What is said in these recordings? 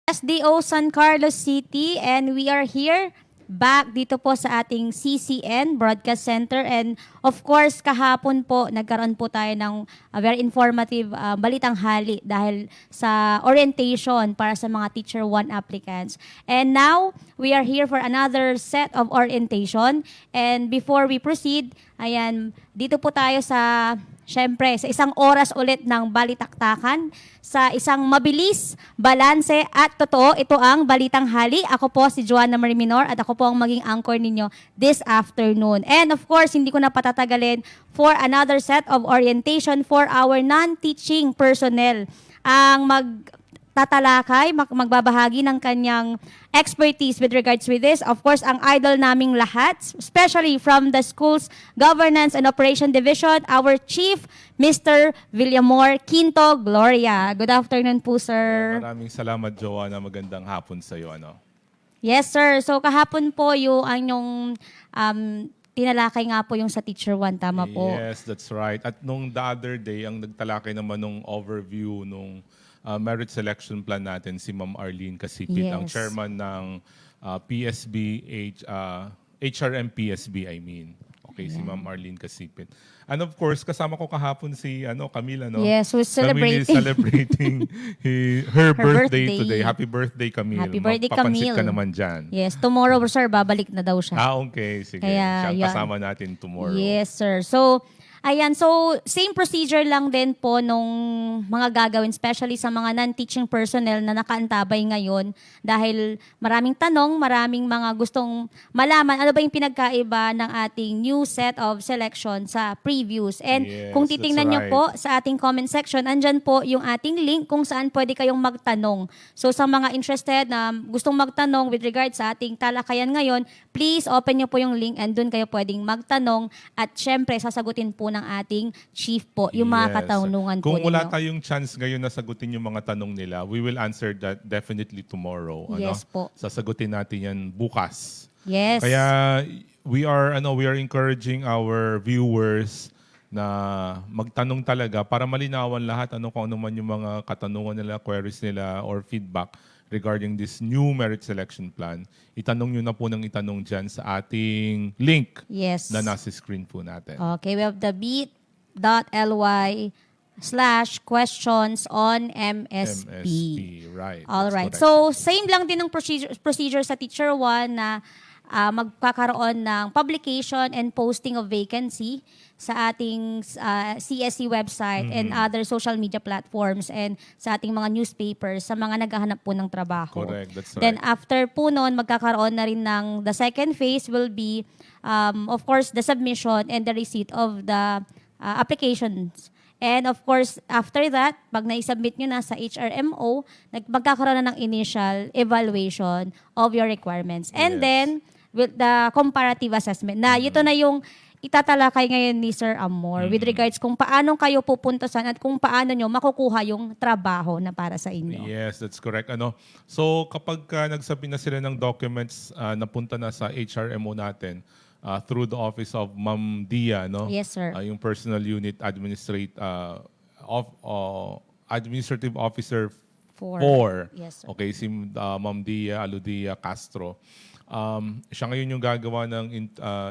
SDO San Carlos City, and we are here back dito po sa ating CCN Broadcast Center, and of course kahapon po nagkaroon po tayo ng very informative balitang hali dahil sa orientation para sa mga Teacher 1 applicants. And now we are here for another set of orientation, and before we proceed, ayan, dito po tayo sa syempre, sa isang oras ulit ng balitaktakan, sa isang mabilis, balanse at totoo, ito ang Balitang Hali. Ako po si Joanna Marie Minor at ako po ang maging anchor ninyo this afternoon. And of course, hindi ko na patatagalin for another set of orientation for our non-teaching personnel. Ang magbabahagi ng kanyang expertise with regards with this. Of course, ang idol naming lahat, especially from the school's Governance and Operation Division, our Chief, Mr. Villamor Quinto Gloria. Good afternoon po, sir. Maraming salamat, Joanna. Magandang hapon sa iyo. Yes, sir. So kahapon po yung anyong tinalakay nga po yung sa Teacher 1, tama po? Yes, that's right. At nung the other day, ang nagtalakay naman nung overview nung merit selection plan natin, si Ma'am Arlene Casipit, ang chairman ng HRM PSB, I mean. Okay, si Ma'am Arlene Casipit. And of course, kasama ko kahapon si Camille, Yes, who's celebrating. Camille is celebrating her birthday today. Happy birthday, Camille. Happy birthday, Magpapansit Camille. ka naman dyan. Yes, tomorrow, sir, babalik na daw siya. Okay. Sige. Kaya, Siya kasama natin tomorrow. Yes, sir. So, ayan. So, same procedure lang din po nung mga gagawin, especially sa mga non-teaching personnel na nakaantabay ngayon dahil maraming tanong, maraming mga gustong malaman ano ba yung pinagkaiba ng ating new set of selection sa previous. And Yes, kung titingnan that's nyo po sa ating comment section, andyan po yung ating link kung saan pwede kayong magtanong. So, sa mga interested na gustong magtanong with regards sa ating talakayan ngayon, please open nyo po yung link and dun kayo pwedeng magtanong at syempre sasagutin po ng ating chief po, yung mga katanungan po Kung wala ninyo. tayong chance ngayon na sagutin yung mga tanong nila, we will answer that definitely tomorrow. Yes po. Sasagutin natin yan bukas. Yes. Kaya we are encouraging our viewers na magtanong talaga para malinawan lahat kung ano man yung mga katanungan nila, queries nila or feedback regarding this new merit selection plan. Itanong nyo na po ng itanong dyan sa ating link Yes. na nasa screen po natin. Okay, we have the bit.ly/questions on MSP. Right. All That's right. correct. So, same lang din ng procedure sa Teacher 1 na magkakaroon ng publication and posting of vacancy sa ating CSC website and other social media platforms and sa ating mga newspapers sa mga naghahanap po ng trabaho. Correct, that's right. Then after po noon, magkakaroon na rin ng the second phase will be of course the submission and the receipt of the applications. And of course, after that, pag na-submit nyo na sa HRMO, magkakaroon na ng initial evaluation of your requirements. And Yes. then, with the comparative assessment, na ito na yung itatalakay ngayon ni Sir Amor with regards kung paano kayo pupuntasan at kung paano nyo makukuha yung trabaho na para sa inyo. Yes, that's correct. So kapag nagsabi na sila ng documents napunta na sa HRMO natin through the office of Ma'am Dia, Yes, sir. Yung personal unit administrative officer Four. 4. Yes, sir. Okay, si Ma'am Dia Aludia Castro. Siya ngayon yung gagawa ng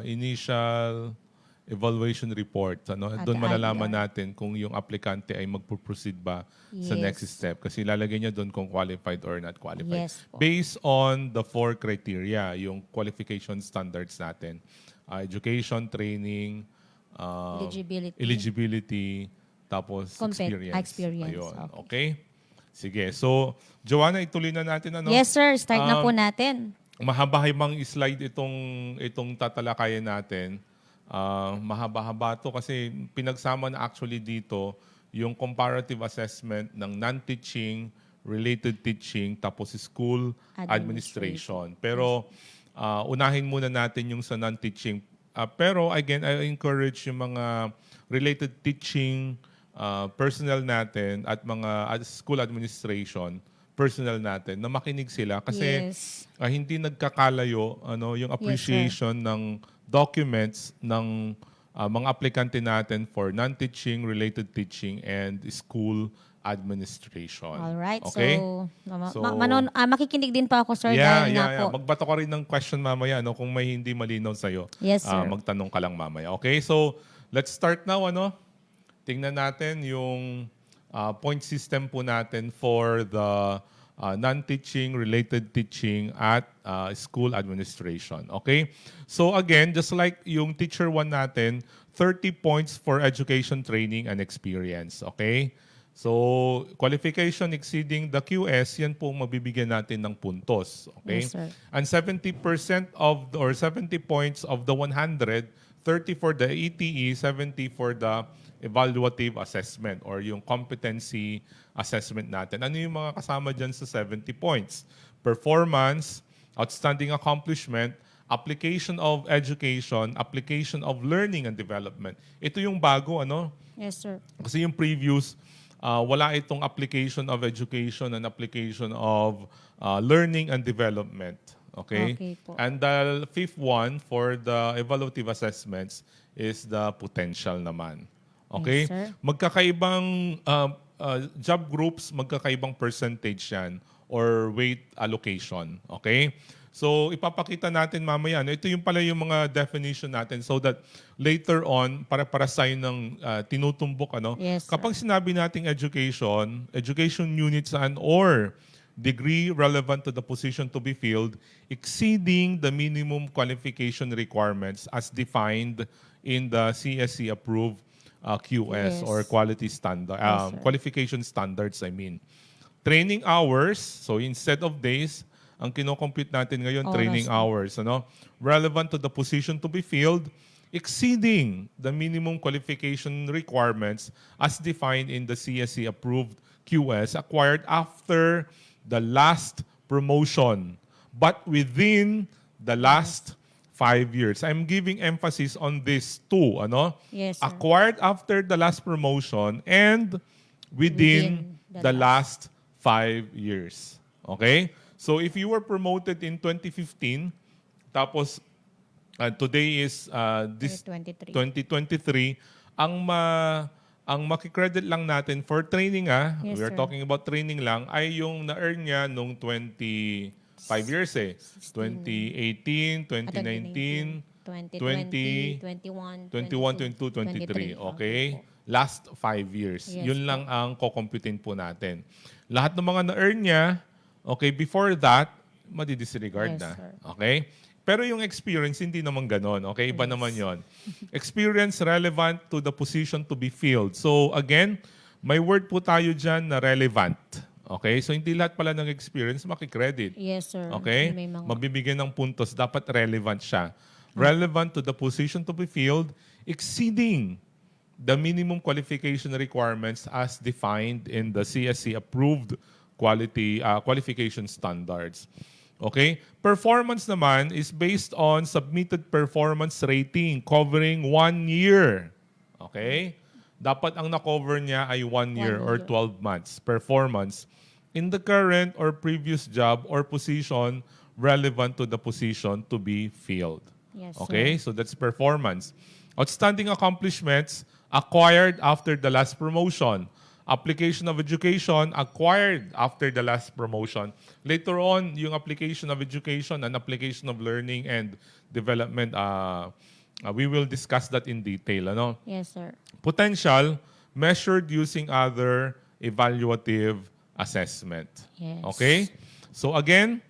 initial evaluation report. Doon malalaman natin kung yung aplikante ay magpo-proceed ba sa Yes. next step. Kasi lalagay niya doon kung qualified or not qualified. Yes po. Based on the 4 criteria, yung qualification standards natin. Education, training, eligibility, tapos experience. Ayun. Okay? Sige. So, Joanna, ituloy na natin. Yes, sir. Start na po natin. Mahaba-habang slide itong tatalakayan natin. Mahaba-haba to kasi pinagsama na actually dito yung comparative assessment ng non-teaching, related teaching, tapos school administration. Pero unahin muna natin yung sa non-teaching. Pero again, I encourage yung mga related teaching personnel natin at mga school administration personnel natin na makinig sila kasi Yes. hindi nagkakalayo yung appreciation ng documents ng mga aplikante natin for non-teaching, related teaching, and school administration. Alright. Okay? So, So, makikinig din po ako, sir, yeah, dahil nga yeah, po. yeah. Magbato ka rin ng question mamaya, no? Kung may hindi malinaw sa'yo, Yes, sir. magtanong ka lang mamaya. Okay? So, let's start now, ano? Tingnan natin yung point system po natin for the non-teaching, related teaching at school administration. Okay? So again, just like yung teacher 1 natin, 30 points for education, training, and experience. Okay? So, qualification exceeding the QS, yan po mabibigyan natin ng puntos. Okay? Yes, sir. And 70% of, or 70 points of the 100, 30 for the ETE, 70 for the evaluative assessment or yung competency assessment natin. Ano yung mga kasama dyan sa 70 points? Performance, outstanding accomplishment, application of education, application of learning and development. Ito yung bago, ano? Yes, sir. Kasi yung previous, wala itong application of education and application of learning and development. Okay? Okay po. And the fifth one for the evaluative assessments is the potential naman. Okay? Yes, sir. Magkakaibang job groups, magkakaibang percentage yan or weight allocation. Okay? So, ipapakita natin mamaya. No? Ito yung pala yung mga definition natin so that later on, para sa ng tinutumbok. Ano? Yes, sir. Kapag sinabi nating education, education units and or degree relevant to the position to be filled, exceeding the minimum qualification requirements as defined in the CSC-approved QS Yes. or quality standard, Yes, sir. qualification standards, I mean. Training hours, so instead of days, ang kinocompute natin ngayon, Oras training po. hours, ano? Relevant to the position to be filled, exceeding the minimum qualification requirements as defined in the CSC-approved QS acquired after the last promotion, but within the last 5 years. I'm giving emphasis on this two, ano? Yes, sir. Acquired after the last promotion and within the last 5 years. Okay? So if you were promoted in 2015, tapos today is this 2023. 2023, ang makikredit lang natin for training, Yes, we are sir. talking about training lang, ay yung na-earn niya nung 25 years 2018, 2019, 2020, 21, 21, 22, 23. Okay? Last 5 years. Yes Yun po. lang ang kukumputin po natin. Lahat ng mga na-earn niya, okay, before that, madi-disregard Yes, na. sir. Okay? Pero yung experience, hindi naman ganon. Okay? Iba naman yon. Experience relevant to the position to be filled. So again, may word po tayo dyan na relevant. Okay? So hindi lahat pala ng experience makikredit. Yes, sir. Okay? May mga Mabibigyan ng puntos. Dapat relevant siya. Relevant to the position to be filled, exceeding the minimum qualification requirements as defined in the CSC-approved qualification standards. Okay? Performance naman is based on submitted performance rating covering 1 year. Okay? Dapat ang na-cover niya ay 1 year or 12 months performance in the current or previous job or position relevant to the position to be filled. Yes, Okay? sir. So that's performance. Outstanding accomplishments acquired after the last promotion. Application of education acquired after the last promotion. Later on, yung application of education and application of learning and development, we will discuss that in detail. Ano? Yes, sir. Potential, measured using other evaluative assessment. Yes. Okay? So again,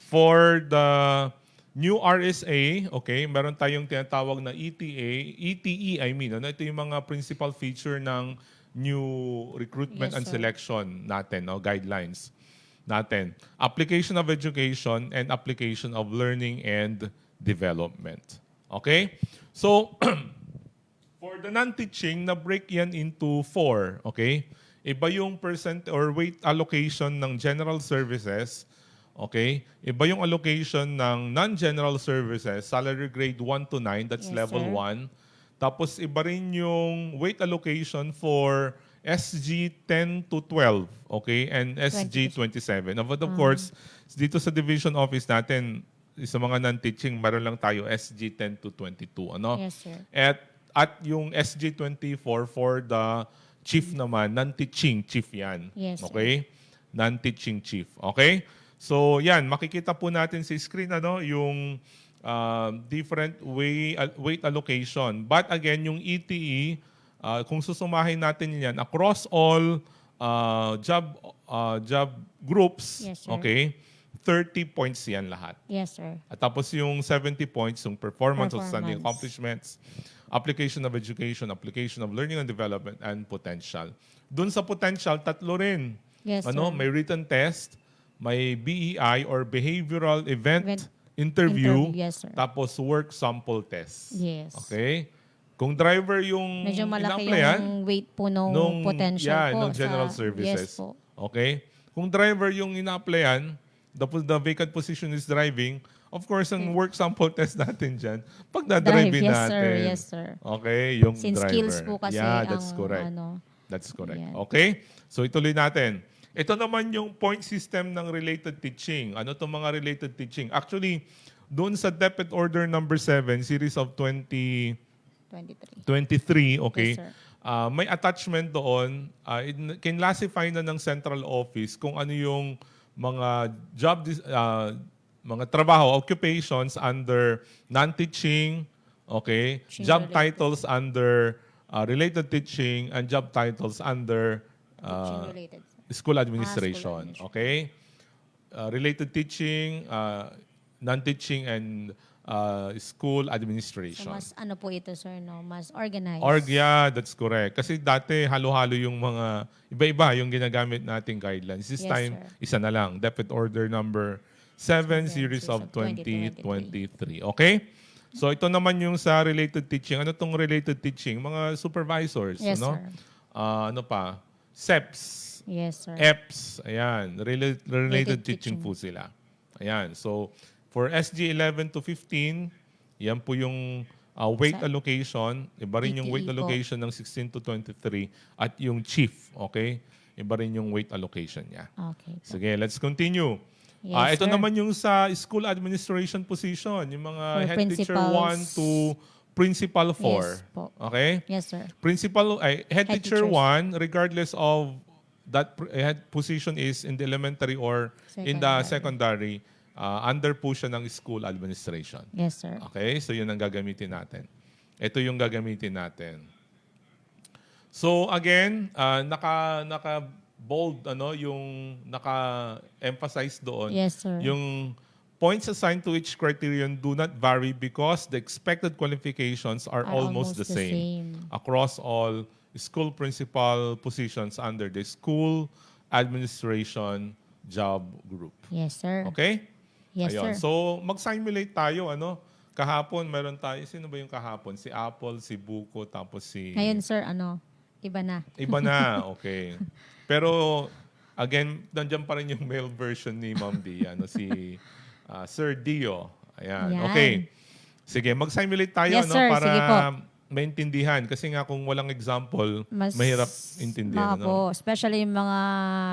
for the new RSA, okay, meron tayong tinatawag na ETE, I mean, ano, ito yung mga principal feature ng new recruitment Yes, and sir. selection natin, no, guidelines natin. Application of education and application of learning and development. Okay? So, for the non-teaching, na-break yan into 4, okay? Iba yung percent or weight allocation ng general services, okay? Iba yung allocation ng non-general services, salary grade 1 to 9, that's Yes, level sir. 1. Tapos iba rin yung weight allocation for SG 10 to 12, okay? And SG 27. But of course, dito sa division office natin, sa mga non-teaching, meron lang tayo SG 10 to 22, ano? Yes, sir. At yung SG 24 for the chief naman, non-teaching chief yan. Yes, sir. Okay? Non-teaching chief. Okay? So, yan, makikita po natin sa screen yung different weight allocation. But again, yung ETE, kung susumahin natin yan, across all job groups, Yes, sir. okay, 30 points yan lahat. Yes, sir. At tapos yung 70 points, yung performance, outstanding Performance. accomplishments, application of education, application of learning and development, and potential. Doon sa potential, tatlo rin. Yes, sir. May written test, may BEI or behavioral event Interview, interview, yes, sir. tapos work sample test. Yes. Okay? Kung driver yung Medyo malaki ina-applyan, yung weight po nung potential po. nung general sa, services. Yes po. Okay? Kung driver yung ina-applyan, the vacant position is driving, of course, ang work sample test natin dyan, pagdadrive Yes, natin. sir. Yes, sir. Okay? Yung Since driver. skills po kasi yeah, that's ang correct. ano. That's correct. Yan. Okay? So ituloy natin. Ito naman yung point system ng related teaching. Ano itong mga related teaching? Actually, doon sa DepEd Order number 7, series of 23. 23, okay? Yes, sir. May attachment doon. Kinlassify na ng central office kung ano yung mga mga trabaho, occupations under non-teaching, okay? Teaching Job related. titles under related teaching and job titles under Teaching related. school administration, administration. okay? Related teaching, non-teaching and school So administration. mas ano po ito, sir, no? Mas organized. Yeah, that's correct. Kasi dati halo-halo yung mga iba-iba yung ginagamit nating guidelines. This Yes, time, sir. isa na lang. DepEd Order number 7, series of 2023. Okay? So ito naman yung sa related teaching. Ano tong related teaching? Mga supervisors. Yes, ano? sir. Ano pa? SEPs. Yes, sir. EPS. Ayan. Related Related teaching teaching. po sila. Ayan. So, for SG 11 to 15, yan po yung weight Sa- allocation. Iba rin yung ETE weight po. allocation ng 16 to 23. At yung chief, okay? Iba rin yung weight allocation niya. Okay. Po. Sige, let's continue. Yes, Ito sir. naman yung sa school administration position. Yung mga For head teacher 1 principals. to principal 4. Yes po. Okay? Yes, sir. Head teacher teachers. 1, regardless of that head position is in the elementary or in the secondary, under po siya ng school administration. Yes, sir. Okay? So yun ang gagamitin natin. Ito yung gagamitin natin. So again, naka-bold yung naka-emphasize doon. Yes, sir. Yung points assigned to each criterion do not vary because the expected qualifications are almost the same across all school principal positions under the school administration job group. Yes, sir. Okay? Yes, Ayun. sir. So, mag-simulate tayo. Kahapon, meron tayo. Sino ba yung kahapon? Si Apple, si Buko, tapos si... Ngayon, sir, iba na. Iba na. Okay. Pero, again, nandiyan pa rin yung male version ni Ma'am D. Si Sir Dio. Ayan. Yan. Okay. Sige, mag-simulate tayo Yes, sir. para Sige po. maintindihan. Kasi nga kung walang example, Mas mahirap intindihan. po, especially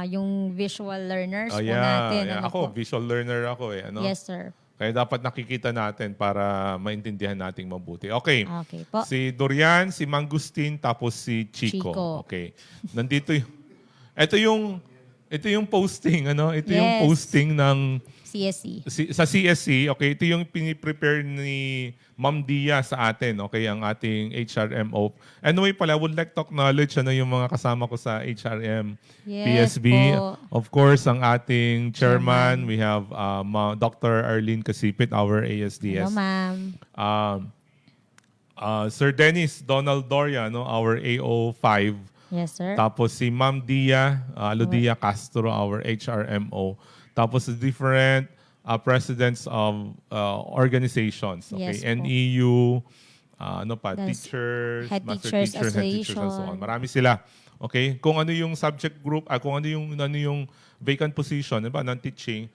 yung visual learners Oh, po yeah, natin. yeah. Ako, visual learner ako eh. Yes, sir. Kaya dapat nakikita natin para maintindihan nating mabuti. Okay. Okay po. Si Dorian, si Mangustin, tapos si Chico. Chico. Okay. Nandito yung... Ito yung posting, Ito yung Yes. posting ng CSE. sa CSC. Okay, ito yung piniprepare ni Ma'am Dia sa atin, okay, ang ating HRMO. Anyway pala, would like to acknowledge yung mga kasama ko sa HRM Yes PSB. po. Of course, ang ating chairman, we have Dr. Arlene Casipit, our Hello, ASDS. ma'am. Sir Dennis Donald Doria, our AO5. Yes, sir. Tapos si Ma'am Dia, Ludia Castro, our HRMO. Tapos the different presidents of organizations. Okay? Yes po. NEU, That's teachers, Head master Teachers teachers, head teachers, and so on. Association. Marami sila. Okay? Kung ano yung subject group, kung ano yung vacant position, diba, non-teaching,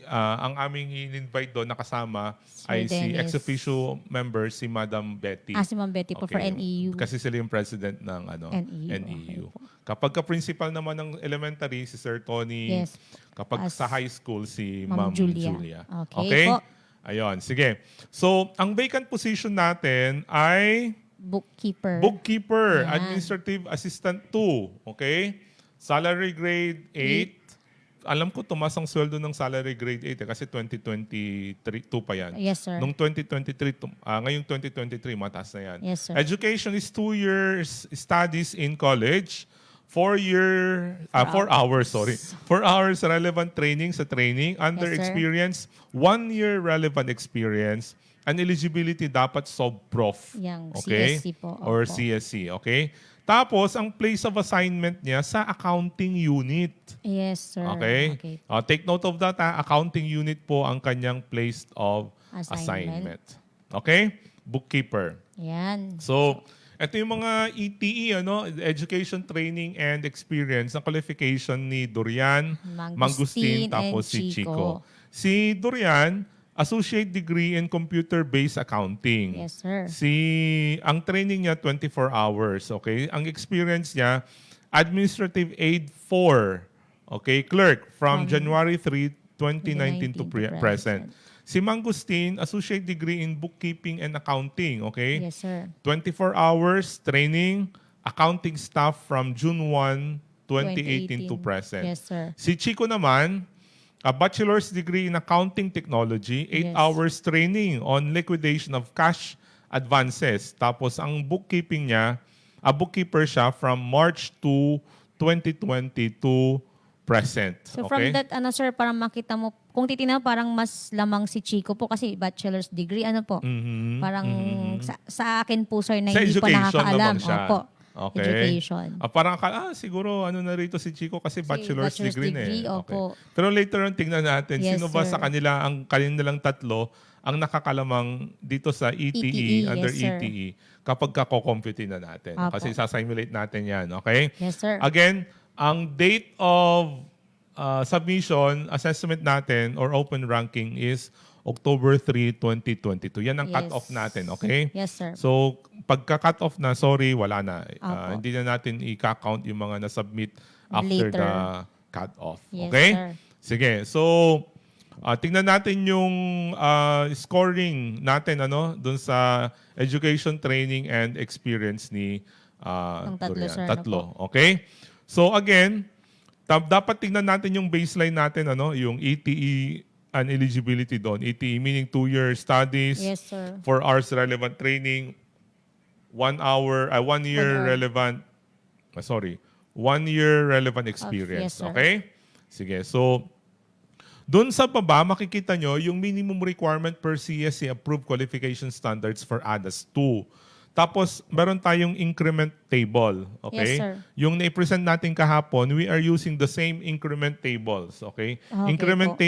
ang aming in-invite doon nakasama ay si Dennis. ex-officio member, si Madam Betty. Si Ma'am Betty po for Okay. NEU. Kasi sila yung president ng NEU. Okay. Kapag ka-principal naman ng elementary, si Sir Tony. Yes. Kapag As sa high school, si Ma'am Ma'am Julia. Julia. Okay po. Ayun, sige. So, ang vacant position natin ay bookkeeper. Bookkeeper, Yan. administrative assistant 2, okay? Salary grade 8. Alam ko tumaas ang sweldo ng salary grade 8 kasi 2023 2 pa yan. Yes, sir. Nung 2023, ngayong 2023, mataas na yan. Yes, sir. Education is 2 years studies in college, 4 hours, 4 hours relevant training sa training, under Yes, sir. experience, 1 year relevant experience, and eligibility dapat sub-prof. Yang Okay? CSC po. Or Opo. CSC, okay? Tapos, ang place of assignment niya sa accounting unit. Yes, sir. Okay? Okay. Take note of that. Accounting unit po ang kanyang place of assignment. Okay? Bookkeeper. Yan. So, ito yung mga ETE, Education, Training, and Experience, na qualification ni Dorian, Mangustin, tapos and si Chico. Si Dorian, Associate Degree in Computer-Based Accounting. Yes, sir. Ang training niya 24 hours, okay? Ang experience niya Administrative Aid 4, okay? Clerk from January 3, 2019 to present. Si Mangustin, Associate Degree in Bookkeeping and Accounting, okay? Yes, sir. 24 hours training accounting staff from June 1, 2018 to present. Yes, sir. Si Chico naman, a bachelor's degree in accounting technology, 8 Yes. hours training on liquidation of cash advances. Tapos ang bookkeeping niya, a bookkeeper siya from March 2, 2020 to present. So okay? from that, sir, parang makita mo, kung titignan mo, parang mas lamang si Chico po kasi bachelor's degree, parang sa akin po, sir, na Sa hindi pa education nakakaalam. naman siya. Opo. Okay. Education. Parang siguro na rito si Chico kasi bachelor's degree na eh. opo. Okay. Pero later on, tingnan natin, Yes, sino ba sir. sa kanila, ang kanilang tatlo, ang nakakalamang dito sa ETE, ETE, under yes, sir. ETE, kapag kako-compute na natin. Opo. Kasi sasimulate natin yan, okay? Yes, sir. Again, ang date of submission, assessment natin, or open ranking is October 3, 2022. Yan ang Yes. cut-off natin, okay? Yes, sir. So, pagka-cut off na, sorry, wala na. Opo. Hindi na natin i-count yung mga na-submit after Later. the cut off. Yes, Okay? sir. Sige. So, tingnan natin yung scoring natin dun sa education, training, and experience ni Ang tatlo, Dorian. sir, Tatlo. Okay? So, again, dapat tingnan natin yung baseline natin, yung ETE and eligibility doon. ETE meaning 2 year studies, Yes, sir. 4 hours relevant training, 1 year relevant, 1 year relevant experience. yes, sir. Okay? Sige. So, doon sa baba, makikita nyo yung minimum requirement per CSC approved qualification standards for ADAS 2. Tapos, meron tayong increment table. Okay? Yes, sir. Yung na-present natin kahapon, we are using the same increment tables. Okay? Okay Increment po.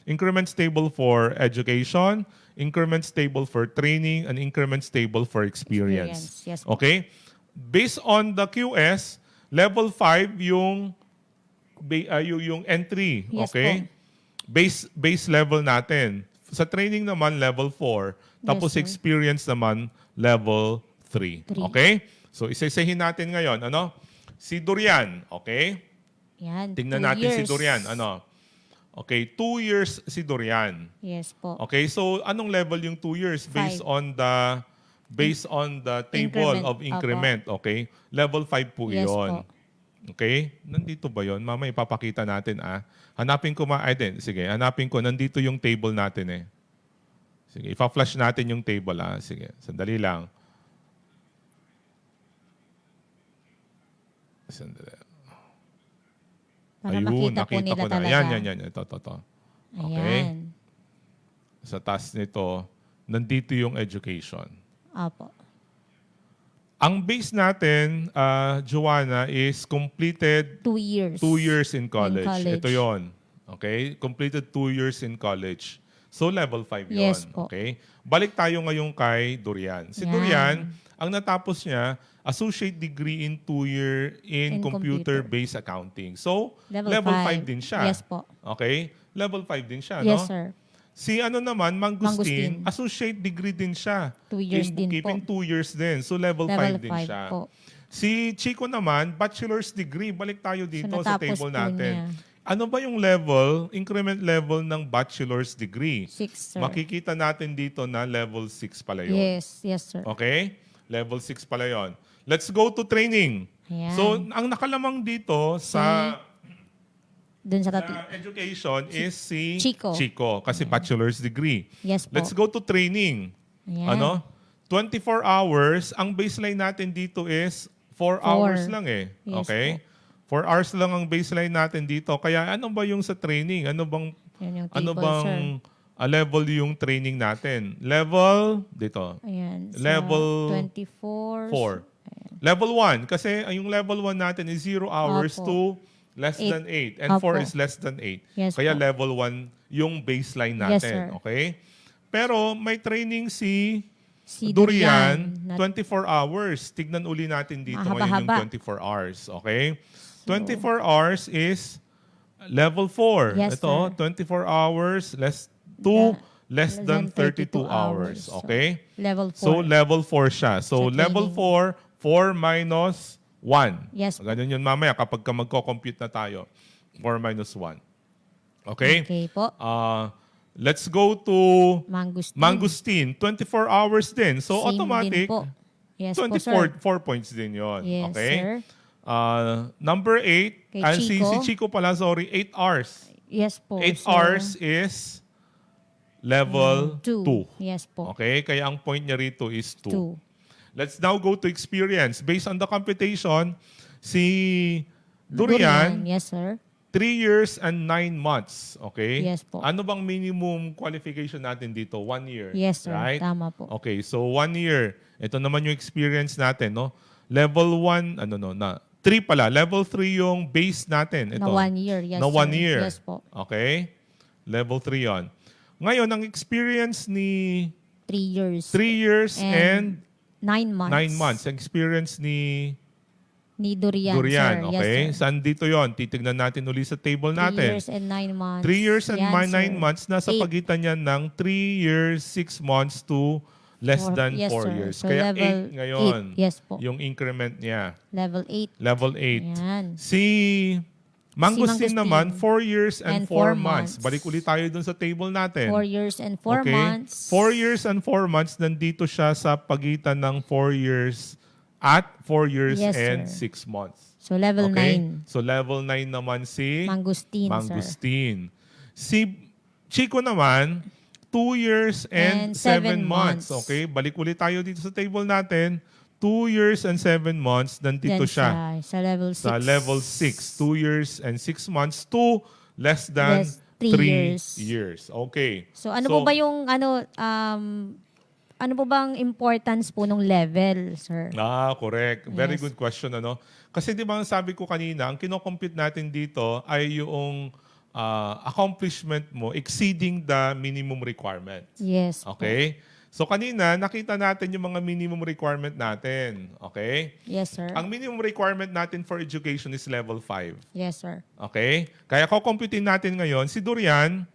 increments table for education, increments table for training, and increments table for experience. Yes po. Okay? Based on the QS, level 5 yung entry, Yes okay? Base level natin. Sa training naman level 4, tapos sir. experience naman level 3. 3. Okay? So isa-isahin natin ngayon, Si Dorian, okay? Yan. Tingnan 2 natin si years. Dorian, Okay, 2 years si Dorian. Yes po. Okay, so anong level yung 2 years based 5. on the table Increment. of increment, okay? Level 5 po Yes 'yon. po. Okay? Nandito ba 'yon? Mama ipapakita natin Hanapin ko sige, hanapin ko nandito yung table natin eh. Sige, ipa-flash natin yung table Sige, sandali lang. Sandali. Para makita po nila ko na. talaga. Yan. Ito. Okay? Ayan. Sa taas nito, nandito yung education. Apo. Ang base natin, Joanna, is completed 2 years. 2 years in college. In college. Ito yon. Okay? Completed 2 years in college. So, level 5 yon. Yes po. Okay? Balik tayo ngayon kay Dorian. Si Yan. Dorian, ang natapos niya, associate degree in 2 year in In computer-based accounting. So, Level level 5 5. din siya. Yes po. Okay? Level 5 din siya, Yes, no? sir. Si Mangustin. Mangustin, associate degree din siya. 2 years in din bookkeeping, po. 2 years din. So, level 5 Level din 5 siya. po. Si Chico naman, bachelor's degree. Balik tayo dito sa natapos table po natin. niya. Ano ba yung increment level ng bachelor's degree? 6, sir. Makikita natin dito na level 6 pala yun. Yes, sir. Okay? Level 6 pala yon. Let's go to training. Ayan. So, ang nakalamang dito sa Dun sa tatlo. education is si Chico. kasi bachelor's degree. Yes po. Let's go to training. Ayan. Ano? 24 hours. Ang baseline natin dito is 4 hours lang eh. Yes Okay? 4 hours lang ang baseline natin dito. Kaya ano ba yung sa training? Ano bang Yan yung ano table, bang sir. level yung training natin? Level dito. Ayan. Sa Level 24. 4. Level 1 kasi yung level 1 natin is 0 hours Opo. to less than 8 and 4 Opo. is less than 8. Yes Kaya po. level 1 yung baseline Yes, natin, sir. okay? Pero may training si Si Durian, Durian. 24 hours. Tignan uli natin dito ngayon Mahaba-haba. yung 24 hours, okay? 24 hours is level 4. Yes, Ito, sir. 24 hours less than 32 hours, So, okay? level 4. So, level 4 siya. So, Sa level training. 4 minus 1. Yes po. Ganun yun mamaya kapag ka magko-compute na tayo. 4 minus 1. Okay? Okay po. Let's go to Mangustin. Mangustin. 24 hours din. So, Same automatic, din po. Yes po, sir. 4 points din yon. Yes, Okay? sir. Number 8, Kay si Chico. Chico pala, sorry, 8 hours. Yes po. 8 sir. hours is level 2. Yes po. Okay? Kaya ang point niya rito is 2. 2. Let's now go to experience. Based on the computation, si Durian, Yes, sir. 3 years and 9 months. Okay? Yes po. Ano bang minimum qualification natin dito? 1 year. Yes, sir. Right? Tama po. Okay, so 1 year. Ito naman yung experience natin, no? Level 1, 3 pala. Level 3 yung base natin. Ito. Na 1 year. Yes, Na 1 sir. year. Yes po. Okay? Level 3 yon. Ngayon, ang experience ni 3 years. 3 years and 9 months. 9 months. Ang experience ni Ni Durian, Durian. sir. Okay? Yes, sir. Saan dito yon? Titignan natin uli sa table 3 natin. years and 9 months. 3 years and Yan, 9 sir. months. Nasa 8. pagitan yan ng 3 years, 6 months to less than 4 Yes, sir. years. So, Kaya level 8 ngayon. 8. Yes po. Yung increment niya. Level 8. Level 8. Yan. Si Mangustin Mangustin. naman, 4 years and 4 4 months. months. Balik ulit tayo dun sa table natin. 4 years and 4 months. 4 years and 4 months, nandito siya sa pagitan ng 4 years at 4 years Yes, and sir. 6 months. So, level Okay? 9. So level 9 naman si Mangustin, sir. Mangustin. Si Chico naman, 2 years and 7 And 7 months. months. Okay? Balik ulit tayo dito sa table natin. 2 years and 7 months, nandito Yan siya. Sa level 6. Sa level 6. 2 years and 6 months to less than Yes, 3 3 years. Okay. So, ano po ba yung, ano po bang importance po ng level, sir? Correct. Very Yes. good question, ano? Kasi di ba ang sabi ko kanina, ang kinocompute natin dito ay yung accomplishment mo exceeding the minimum requirement. Yes. po. Okay? So kanina, nakita natin yung mga minimum requirement natin. Okay? Yes, sir. Ang minimum requirement natin for education is level 5. Yes, sir. Okay? Kaya kukumputin natin ngayon, si Durian,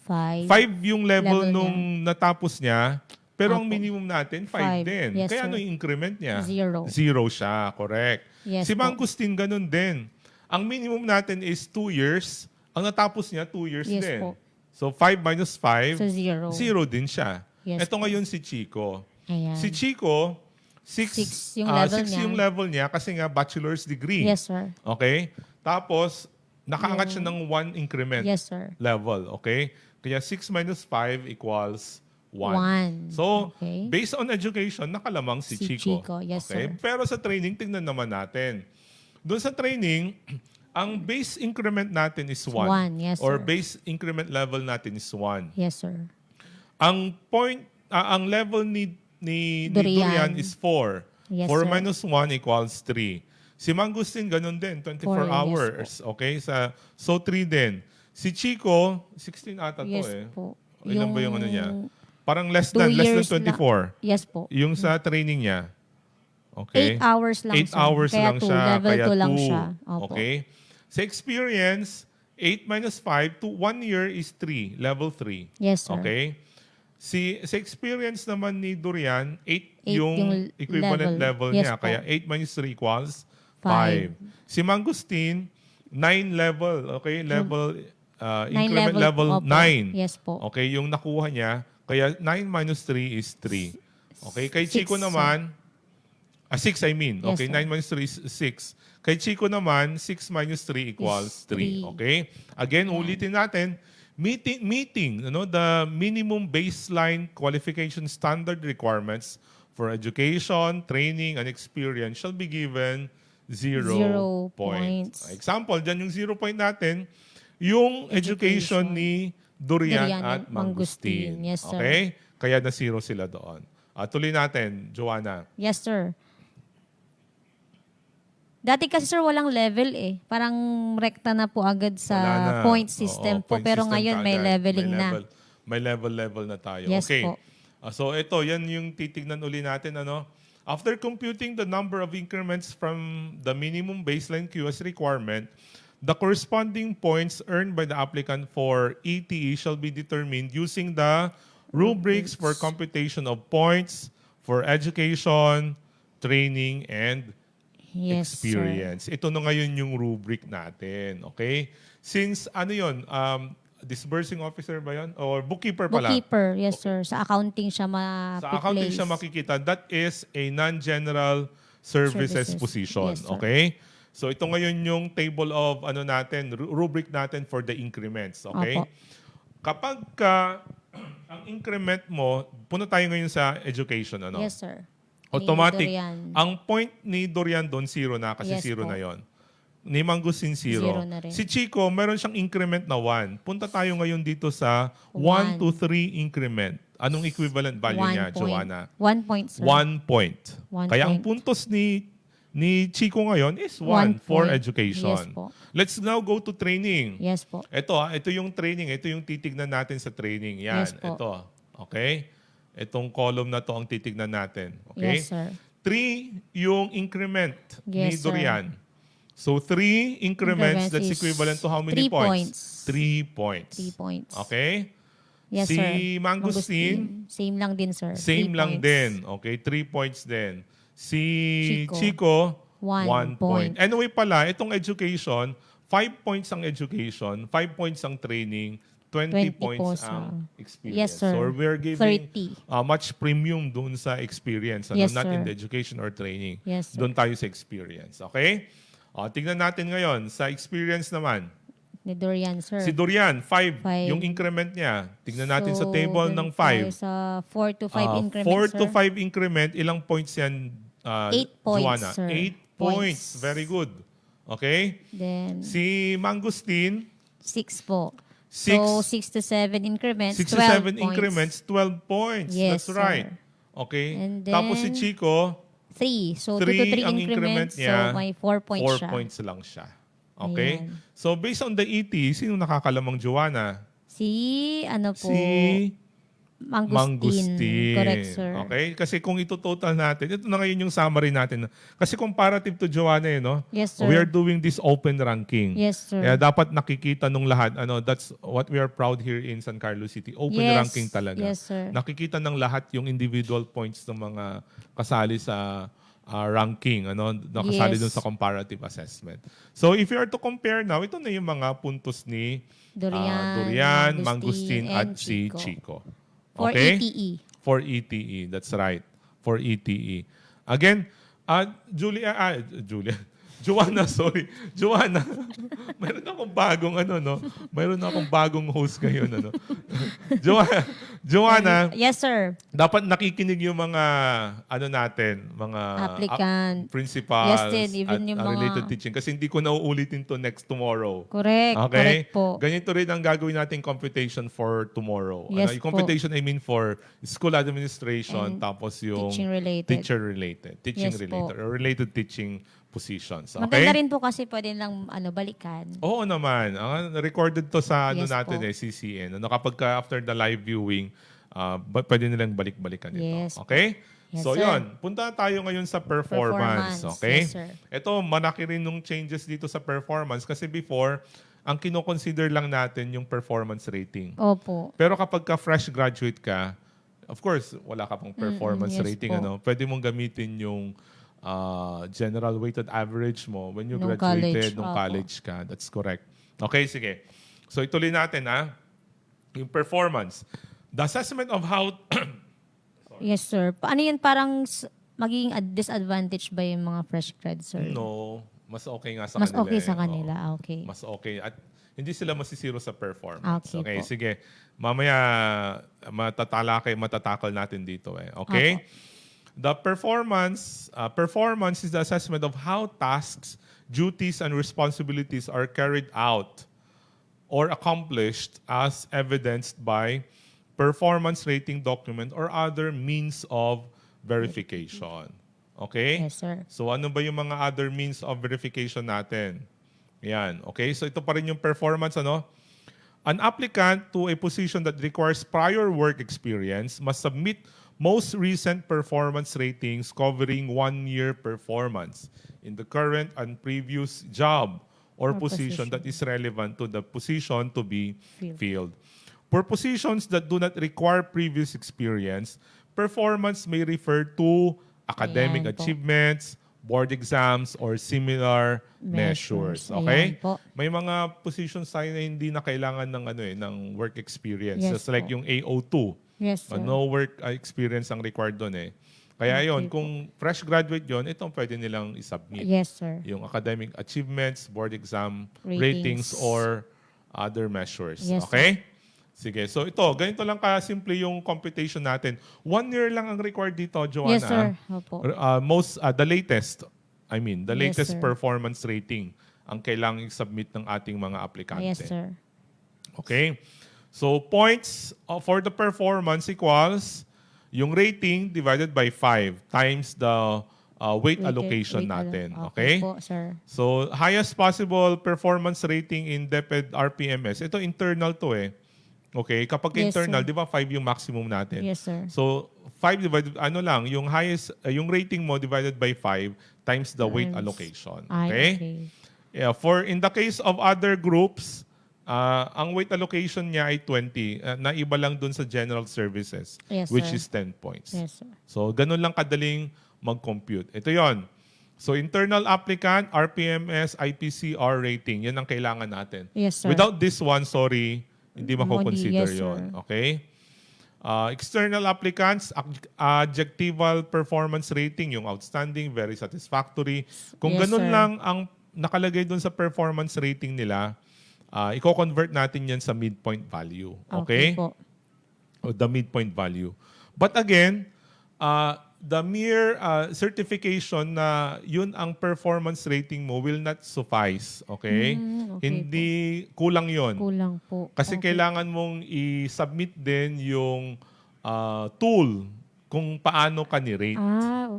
5. 5 yung level Level nung natapos niya, pero ang Apo. minimum natin, 5 Five. din. Yes, Kaya sir. ano yung increment niya? 0. 0 siya, correct. Yes Si po. Mangustin, ganun din. Ang minimum natin is 2 years. Ang natapos niya, 2 years Yes din. po. So, 5 minus 5, So, 0. 0 din siya. Yes Ito po. ngayon si Chico. Ayan. Si Chico, 6 Six yung level niya. yung level niya kasi nga bachelor's degree. Yes, sir. Okay? Tapos, nakaangat siya ng 1 increment Yes, sir. level. Okay? Kaya 6 minus 5 equals 1. 1. So, Okay. based on education, nakalamang si Si Chico. Chico, yes, okay? sir. Pero sa training, tingnan naman natin. Doon sa training, ang base increment natin is 1. 1, yes, Or sir. base increment level natin is 1. Yes, sir. Ang ang level ni Durian Durian. is 4. Yes, 4 sir. minus 1 equals 3. Si Mangustin, ganun din, 24 4, yes hours. Okay? So, 3 din. Si Chico, 16 ata to Yes eh. po. Ilan ba yung ano niya? Parang less 2 than years 24. Yes po. Yung sa training niya. Okay? 8 hours lang, 8 sir. hours Kaya lang 2, siya. level Kaya 2 lang 2. siya. Opo. Okay? Sa experience, 8 minus 5 to 1 year is 3. Level 3. Yes, sir. Okay? Sa experience naman ni Durian, 8 Eight yung yung equivalent level level. Yes niya. po. Kaya 8 minus 3 equals 5. 5. Si Mangustin, 9 level. Okay? Level, increment level opo. 9. Yes po. Okay? Yung nakuha niya. Kaya 9 minus 3 is 3. Okay? Kay Six, Chico sir. naman, 6 I mean. Yes, Okay, sir. 9 minus 3 is 6. Kay Chico naman, 6 minus 3 equals Is 3. three. Okay? Again, ulitin natin. Meeting the minimum baseline qualification standard requirements for education, training, and experience shall be given 0 0 point. points. Example, dyan yung 0 point natin, yung education ni Durian Durian at and Mangustin. Mangustin. Yes, sir. Okay? Kaya na 0 sila doon. Tuloy natin, Joanna. Yes, sir. Dati kasi sir walang level eh. Parang rekta na po agad sa Wala na. point system Oo, po. point Pero system ngayon may kaagad. leveling na. May level na tayo. Yes Okay. po. So ito, yan yung titignan uli natin. After computing the number of increments from the minimum baseline QS requirement, the corresponding points earned by the applicant for ETE shall be determined using the rubrics for computation of points for education, training, and Yes, experience. Ito na ngayon yung rubric natin. Okay? Since yun, disbursing officer ba yun? Or bookkeeper sir. pala? Bookkeeper, yes sir. Sa accounting siya Sa accounting siya makikita. That is a non-general services Services. position. Yes, sir. Okay? So ito ngayon yung table of rubric natin for the increments. Okay? Opo. Kapag ang increment mo, punta tayo ngayon sa education. Yes sir. Automatic. Ni Durian. Ang point ni Dorian doon, 0 na kasi Yes 0 po. na yon. Ni Mangustin, 0. Zero na rin. Si Chico, meron siyang increment na 1. Punta tayo ngayon dito sa 1 One. to 3 increment. Anong equivalent value 1 niya, point. Joanna? 1 point sir. 1 point. One Kaya ang point. puntos ni Chico ngayon is 1 One for point. education. Yes po. Let's now go to training. Yes po. Ito yung training. Ito yung titignan natin sa training. Yan, Yes po. ito. Okay? Itong column na to ang titignan natin. Okay? Yes sir. 3 yung increment ni Yes, sir. Dorian. So 3 increments, Increments that's is equivalent to how many 3 points? points. 3 points. 3 points. Okay? Yes Si sir. Mangustin, Same lang din sir. same 3 lang points. din. Okay, 3 points din. Si Chico, Chico, 1 1 point. point. Anyway pala, itong education, 5 points ang education, 5 points ang training, 20 20 points po, ang sir. experience. Yes, sir. So we're giving 30. much premium dun sa experience, Yes, not in sir. the education or training. Yes, sir. Doon tayo sa experience. Okay? Tingnan natin ngayon, sa experience naman. Ni Durian sir. Si Dorian, 5 Five. yung increment niya. Tingnan natin sa So, table ng 5. Sa 4 to 5 increment 4 sir. to 5 increment, ilang points yan, 8 points, Joanna? sir. 8 points. Points. Very good. Okay? Then Si Mangustin, 6 po. Six. So 6 to 7 increments, 6 to 7 12 points. increments, 12 points. Yes, That's right. sir. Okay? And Tapos si then, Chico, 3. So 2 to 3 3 ang increments, niya, so may 4 points 4 siya. points lang siya. Okay? Ayan. So based on the ET, sino nakakalamang Joanna? Si ano po? Si Mangustin. Correct sir. Okay? Kasi kung ito-total natin, ito na ngayon yung summary natin. Kasi comparative to Joanna, no? Yes sir. We are doing this open ranking. Yes sir. Kaya dapat nakikita nung lahat, that's what we are proud here in San Carlos City. Open Yes. ranking talaga. Yes sir. Nakikita ng lahat yung individual points ng mga kasali sa ranking, nakasali Yes. dun sa comparative assessment. So if you are to compare now, ito na yung mga puntos ni Durian, Mangustin at and si Chico. For Okay? ETE. For ETE, that's right. For ETE. Again, Julia, Joanna, sorry. Joanna, mayroon akong bagong mayroon akong bagong host ngayon, Joanna, Yes sir. dapat nakikinig yung mga natin, mga Applicant. principals Yes, din, even at yung mga- related teaching kasi hindi ko na uulitin to next tomorrow. Correct. Okay? Correct po. Ganito rin ang gagawin nating computation for tomorrow. Yes Yung po. computation I mean for school administration And tapos yung teaching-related. teaching Yes po. related or related teaching positions. Maganda Okay? rin po kasi pwede lang balikan. Oo naman. Recorded to sa Yes natin po. CCN. Kapag after the live viewing, pwede nilang balik-balikan ito. Yes. Okay? Yes, So sir. yon, punta tayo ngayon sa performance. Okay? Yes, sir. Ito, malaki rin nung changes dito sa performance kasi before, ang kino-consider lang natin yung performance rating. Opo. Pero kapag ka fresh graduate ka, of course, wala ka pang performance yes rating. po. Pwede mong gamitin yung general weighted average mo when you Nung graduated college, nung opo. college ka. That's correct. Okay, sige. So ituloy natin yung performance. The assessment of how Yes, sir. Paano yun parang magiging disadvantage ba yung mga fresh grad, sir? No, mas okay nga sa Mas kanila. okay sa Oo. kanila. Okay. Mas okay. At hindi sila masisiro sa performance. Okay Okay, po. sige. Mamaya matatakal natin dito eh. Okay? Opo. The performance is the assessment of how tasks, duties, and responsibilities are carried out or accomplished as evidenced by performance rating document or other means of verification. Okay? Yes, sir. So ano ba yung mga other means of verification natin? Yan. Okay? So ito pa rin yung performance, ano? An applicant to a position that requires prior work experience must submit most recent performance ratings covering 1-year performance in the current and previous job or position that is relevant to the position to be filled. For positions that do not require previous experience, performance may refer to academic Ayan po. achievements, board exams, or similar measures. Okay? Ayan po. May mga positions tayo na hindi na kailangan ng ng work experience. Yes Just like po. yung AO2. Yes, sir. No work experience ang required doon eh. Kaya Okay yon, po. kung fresh graduate yon, itong pwede nilang isubmit. Yes, sir. Yung academic achievements, board exam, Ratings. ratings, or other measures. Yes, Okay? Sige. So ito, ganito lang ka-simple yung computation natin. 1 year lang ang required dito, Joanna. Yes, sir. Opo. The latest Yes, sir. performance rating ang kailangang submit ng ating mga aplikante. Yes, sir. Okay? So, points for the performance equals yung rating divided by 5 times the weight allocation natin. Okay? po, sir. So, highest possible performance rating in DepEd RPMS. Ito internal to eh. Okay? Kapag Yes, internal, sir. di ba 5 yung maximum natin? Yes, sir. So, 5 divided, yung highest, yung rating mo divided by 5 times the weight Times- allocation. Ay, Okay? okay. Yeah, in the case of other groups, ang weight allocation niya ay 20. Na iba lang dun sa general services, Yes, which sir. is 10 points. Yes, sir. So, ganun lang kadaling mag-compute. Ito yon. So, internal applicant, RPMS, IPCR rating. Yan ang kailangan natin. Yes, sir. Without this one, sorry, hindi mako-consider Yes, yon. sir. Okay? External applicants, adjectival performance rating, yung outstanding, very satisfactory. Kung Yes, ganun sir. lang ang nakalagay dun sa performance rating nila, i-convert natin yan sa midpoint value. Okay? po. O the midpoint value. But again, the mere certification na yun ang performance rating mo will not suffice. Okay? Okay Hindi kulang yun. Kulang po. Kasi kailangan mong i-submit din yung tool kung paano ka ni-rate.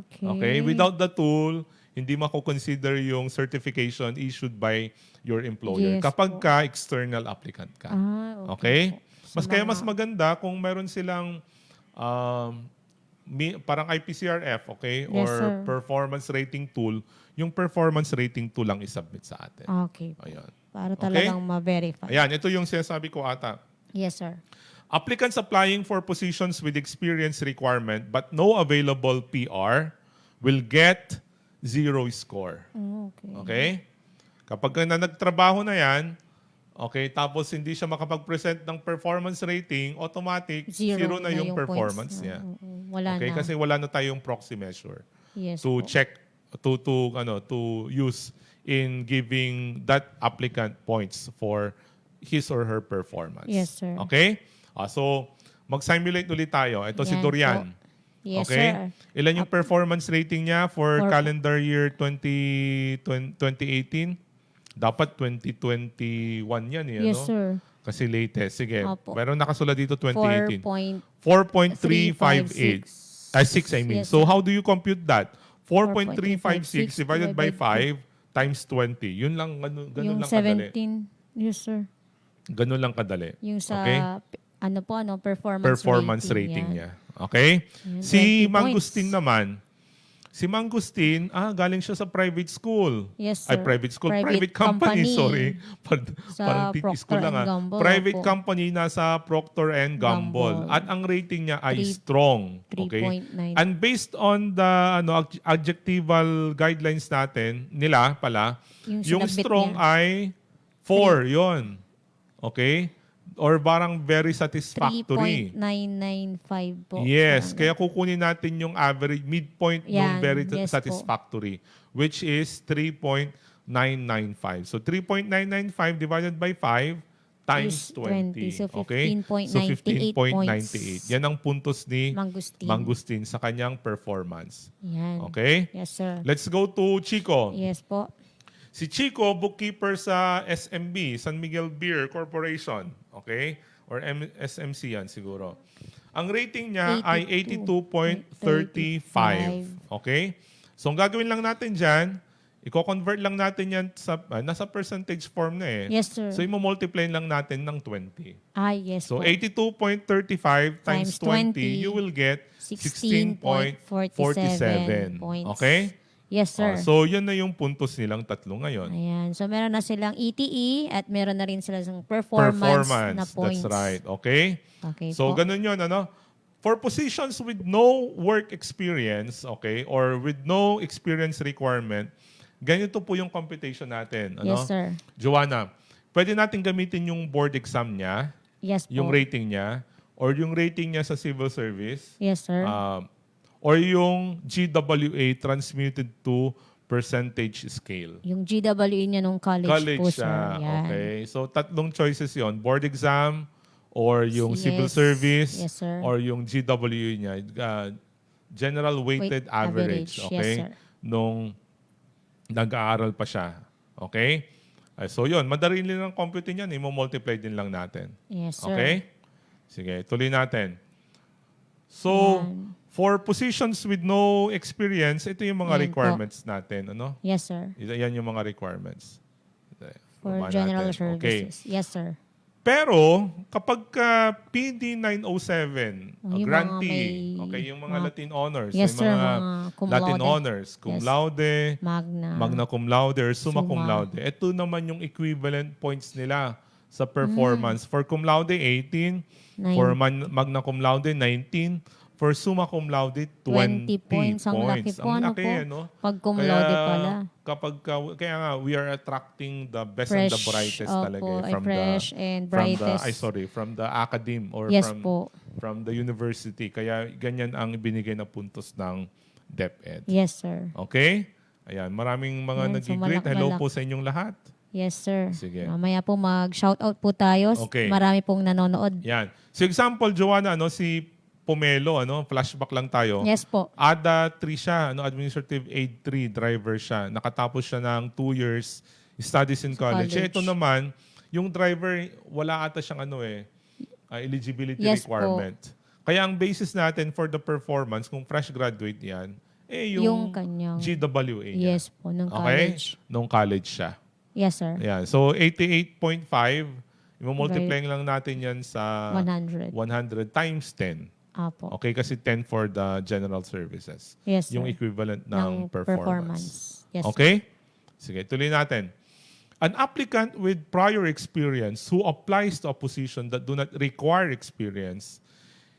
Okay. Okay? Without the tool, hindi mako-consider yung certification issued by your employer. Yes Kapag po. ka external applicant ka. Okay. Okay? po. Sa Kaya mga- mas maganda kung meron silang parang IPCRF, okay? Yes, Or sir. performance rating tool. Yung performance rating tool lang isubmit sa atin. Okay. Ayan. Para Okay? talagang ma-verify. Ayan, ito yung sinasabi ko ata. Yes, sir. Applicants applying for positions with experience requirement but no available PR will get 0 score. Okay. Okay? Kapag na nagtrabaho na yan, okay, tapos hindi siya makapag-present ng performance rating, automatic, zero na yung performance points. niya. Wala Okay, na. kasi wala na tayong proxy measure Yes to po. check, to use in giving that applicant points for his or her performance. Yes, sir. Okay? So, mag-simulate ulit tayo. Ito si Yan Dorian. po. Yes, Okay? sir. Ilan yung performance rating niya for For- calendar year 2018? Dapat 2021 yan eh, Yes, ano? sir. Kasi latest. Sige, Opo. meron nakasulat dito 2018. 4.356. 4.358. 6 I mean. Yes, So sir. how do you compute that? 4.356 divided by 5 5 times 20. Yun lang, ganun Yung lang kadali. 17. Yes, sir. Ganun lang kadali. Yung sa, Okay? performance rating yan. niya. Okay? Yan, Si 20 Mangustin points. naman, galing siya sa private school. Yes, Ay, sir. private school. Private Private company, company. sorry. Sa Parang titis ko Procter lang. and Gamble, Private opo. company nasa Procter and Gamble. Gamble. At ang rating niya ay 3 strong. Okay? 3.9. And based on the adjectival guidelines nila pala, Yung yung sinabit strong niya. ay 4 yon. Okay? or parang very satisfactory. 3.995 po. Yes, Parang kaya kukunin natin yung average midpoint ng Yan, very yes po. satisfactory, which is 3.995. So 3.995 divided by 5 times Is 20. 20. So, Okay? 15.98 So 15.98. points. Yan ang puntos ni Mangustin. Mangustin sa kanyang performance. Yan. Okay? Yes, sir. Let's go to Chico. Yes po. Si Chico, bookkeeper sa SMB, San Miguel Beer Corporation. Okay? Or SMC yan siguro. Ang rating niya ay 82.35. Okay? So, ang gagawin lang natin dyan, i-convert lang natin yan sa, nasa percentage form na eh. Yes, sir. So, i-multiply lang natin ng 20. Yes So, po. 82.35 times Times 20, 20, you will get 16.47 points. Okay? Yes, sir. So, yun na yung puntos nilang tatlo ngayon. Ayan. So, meron na silang ETE at meron na rin silang performance na points. That's right. Okay? Okay So, po. ganun yun, ano? For positions with no work experience, okay, or with no experience requirement, ganito po yung computation natin. Ano? Yes, sir. Joanna, pwede natin gamitin yung board exam niya, Yes po. yung rating niya, or yung rating niya sa civil service, Yes, sir. or yung GWA transmuted to percentage scale. Yung GWE niya nung college po, sir. siya. Yan. Okay. So, tatlong choices yon: board exam, or yung Yes. civil service, Yes, sir. or yung GWA niya, general weighted average. Yes, Okay? sir. Nung nag-aaral pa siya. Okay? So, yun. Madali lang ang compute yan. Imo-multiply din lang natin. Yes, sir. Okay? Sige, tuloy natin. So, Yan. for positions with no experience, ito yung mga Yan po. requirements natin. Ano? Yes, sir. Yan yung mga requirements. For Baba general natin. Okay. services. Yes, sir. Pero, kapag ka PD 907, Yung grantee, mga may- okay, yung mga Latin honors, Yes, yung sir, mga mga cum Latin laude. honors, cum Yes. laude, Magna. magna cum laude, or summa cum Summa. laude. Ito naman yung equivalent points nila sa performance. For cum laude, 18. For magna cum laude, 19. For summa cum laude, 20 points. Ang laki po. Ang Ano laki, po? ano? Pag cum laude pala. Kaya nga, we are attracting the best and the Fresh, brightest opo, talaga. ay fresh and brightest. From the academe or Yes po. from the university. Kaya ganyan ang binigay na puntos ng DepEd. Yes, sir. Okay? Ayan, maraming mga Ayan, so nag-greet. Hello malak- po sa inyong lahat. Yes, sir. Sige. Mamaya po mag-shoutout po tayo. Okay. Marami pong nanonood. Yan. So example, Joanna, si Pomelo, flashback lang tayo. Yes po. ADA 3 siya, Administrative Aid 3 driver siya. Nakatapos siya ng 2 years studies in college. college. Ito naman, yung driver, wala ata siyang eligibility Yes requirement. Kaya ang basis natin for the performance, kung fresh graduate yan, Yung yung kanyang- GWA niya. Yes po, nung Okay? college. Nung college siya. Yes, sir. Ayan. So, 88.5, i-multiply lang natin yan sa 100. 100 times 10. Apo. Okay, kasi 10 for the general services. Yes, sir. Yung equivalent ng performance. Yes, sir. Okay? Sige, tuloy natin. An applicant with prior experience who applies to a position that do not require experience,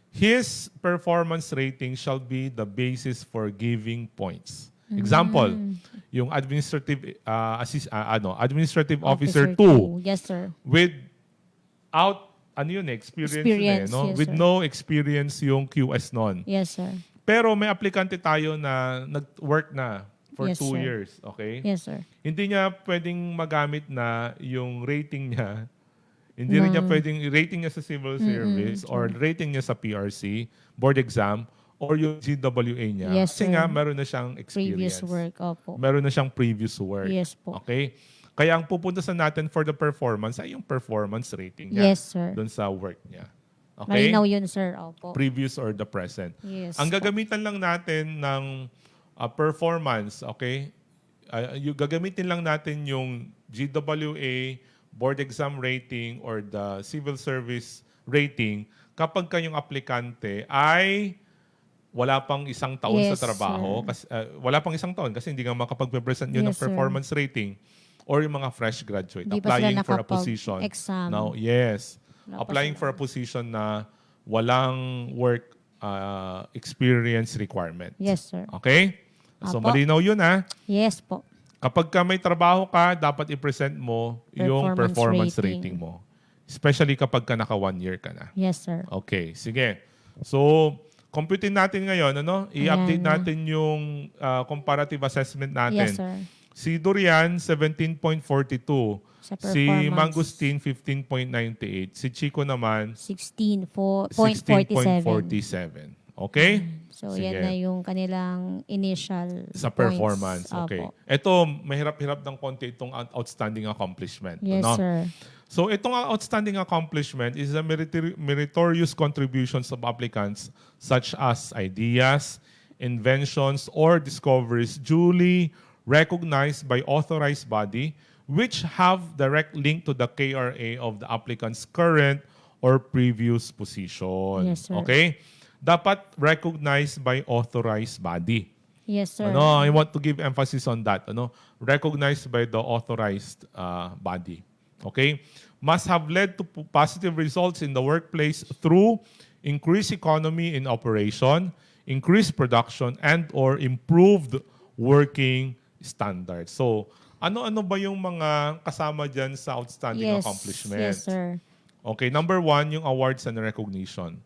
his performance rating shall be the basis for giving points. Example, yung administrative administrative officer 2 Yes, sir. without experience Yes, with sir. no experience yung QS noon. Yes, sir. Pero may aplikante tayo na nag-work na for Yes, 2 sir. years, okay? Yes, sir. Hindi niya pwedeng magamit na yung rating niya. Hindi rin niya pwedeng rating niya sa civil service or rating niya sa PRC, board exam, or yung GWA niya. Yes, Kasi sir. nga, meron na siyang experience. Previous work. Opo. Meron na siyang previous work. Yes po. Okay? Kaya ang pupuntasan natin for the performance ay yung performance rating niya. Yes, sir. Doon sa work niya. Okay? Malinaw yun, sir. Opo. Previous or the present. Yes Ang po. gagamitan lang natin ng performance, okay? Gagamitin lang natin yung GWA, board exam rating, or the civil service rating kapag kayong aplikante ay wala pang isang taon Yes, sa trabaho. Kasi, wala pang isang taon kasi hindi nga makapag-present yun ng Yes, sir. performance rating or yung mga fresh graduate Hindi pa sila applying for a position. nakapag-exam. Now, yes. Wala pa Applying sila. for a position na walang work experience requirement. Yes, sir. Okay? So, Apo. malinaw yun ha. Yes po. Kapag ka may trabaho ka, dapat i-present mo yung Performance performance rating. rating mo. Especially kapag ka naka 1 year ka na. Yes, sir. Okay, sige. So, computein natin ngayon, I-update Ayan na. natin yung comparative assessment natin. Yes, sir. Si Durian, 17.42. Sa Si performance. Mangustin, 15.98. Si Chico naman, 16.47. 16.47. Okay? So, Sige. yan na yung kanilang initial Sa points. performance. Okay. Opo. Ito, mahirap-hirap ng konti itong outstanding accomplishment. Yes, sir. So, itong outstanding accomplishment is the meritorious contributions of applicants such as ideas, inventions, or discoveries duly recognized by authorized body which have direct link to the KRA of the applicant's current or previous position. Yes, sir. Okay? Dapat recognized by authorized body. Yes, sir. I want to give emphasis on that. Recognized by the authorized body. Okay? Must have led to positive results in the workplace through increased economy in operation, increased production, and or improved working standards. So, ano-ano ba yung mga kasama dyan sa outstanding accomplishment? Yes, sir. Okay, number 1, yung awards and recognition.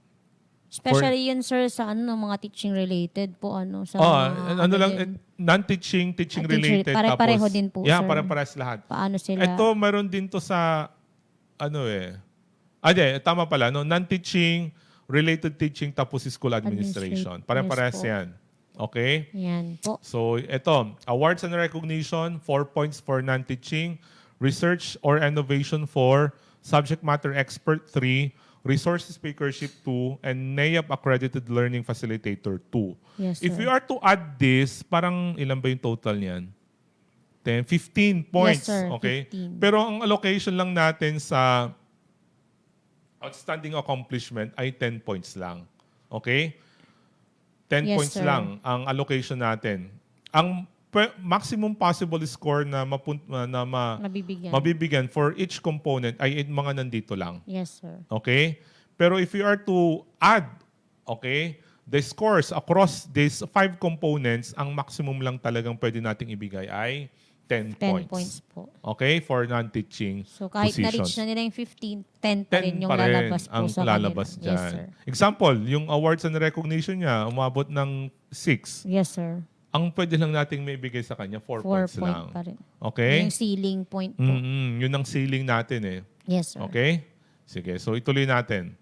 Especially yun, sir, sa ng mga teaching related po, sa mga, din. Non-teaching, teaching related. Pare-pareho tapos, din po, yeah, sir. pare-parehas lahat. Paano sila? Ito, meron din to sa, tama pala, non-teaching, related teaching, tapos school administration. Pare-parehas Yes po. yan. Okay? Yan po. So, ito, awards and recognition, 4 points for non-teaching, research or innovation 4, subject matter expert 3, resource speakership 2, and NAIAP accredited learning facilitator 2. Yes, If sir. you are to add this, parang ilan ba yung total niyan? 10, 15 points. Yes, sir, Okay? 15. Pero ang allocation lang natin sa outstanding accomplishment ay 10 points lang. Okay? 10 Yes, points sir. lang ang allocation natin. Ang maximum possible score na mabibigyan for each component ay mga nandito lang. Yes, sir. Okay? Pero if you are to add, okay, the scores across these 5 components, ang maximum lang talagang pwede nating ibigay ay 10 10 points. points po. Okay? For non-teaching So, kahit positions. na-reach na nila yung 15, 10 pa rin 10 yung pa rin lalabas po ang sa lalabas kanila. dyan. Yes, sir. Example, yung awards and recognition niya, umabot ng 6. Yes, sir. Ang pwede lang nating may bigay sa kanya, 4 4 points point lang. pa rin. Okay? Yung ceiling point po. Yun ang ceiling natin eh. Yes, sir. Okay? Sige, so ituloy natin.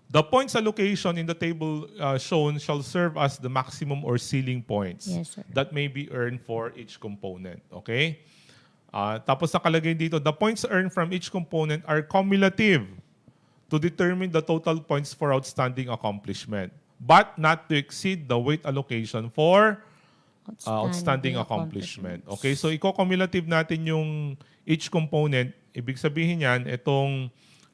The points allocation in the table shown shall serve as the maximum or ceiling points Yes, sir. that may be earned for each component. Okay? Tapos nakalagay dito, the points earned from each component are cumulative to determine the total points for outstanding accomplishment, but not to exceed the weight allocation for outstanding accomplishment. Okay, so i-cumulative natin yung each component. Ibig sabihin yan, itong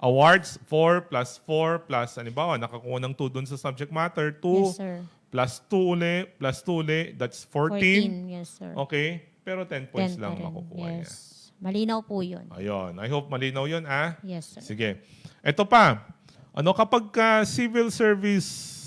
awards, 4 plus 4 plus, halimbawa, nakakuha ng 2 dun sa subject matter, 2 Yes, sir. plus 2 uli, that's 14. Yes, sir. Okay, pero 10 points 10 lang pa rin. makukuha niya. Yes. Malinaw po yun. Ayun, I hope malinaw yun, Yes, sir. Sige. Ito pa, kapag Civil Service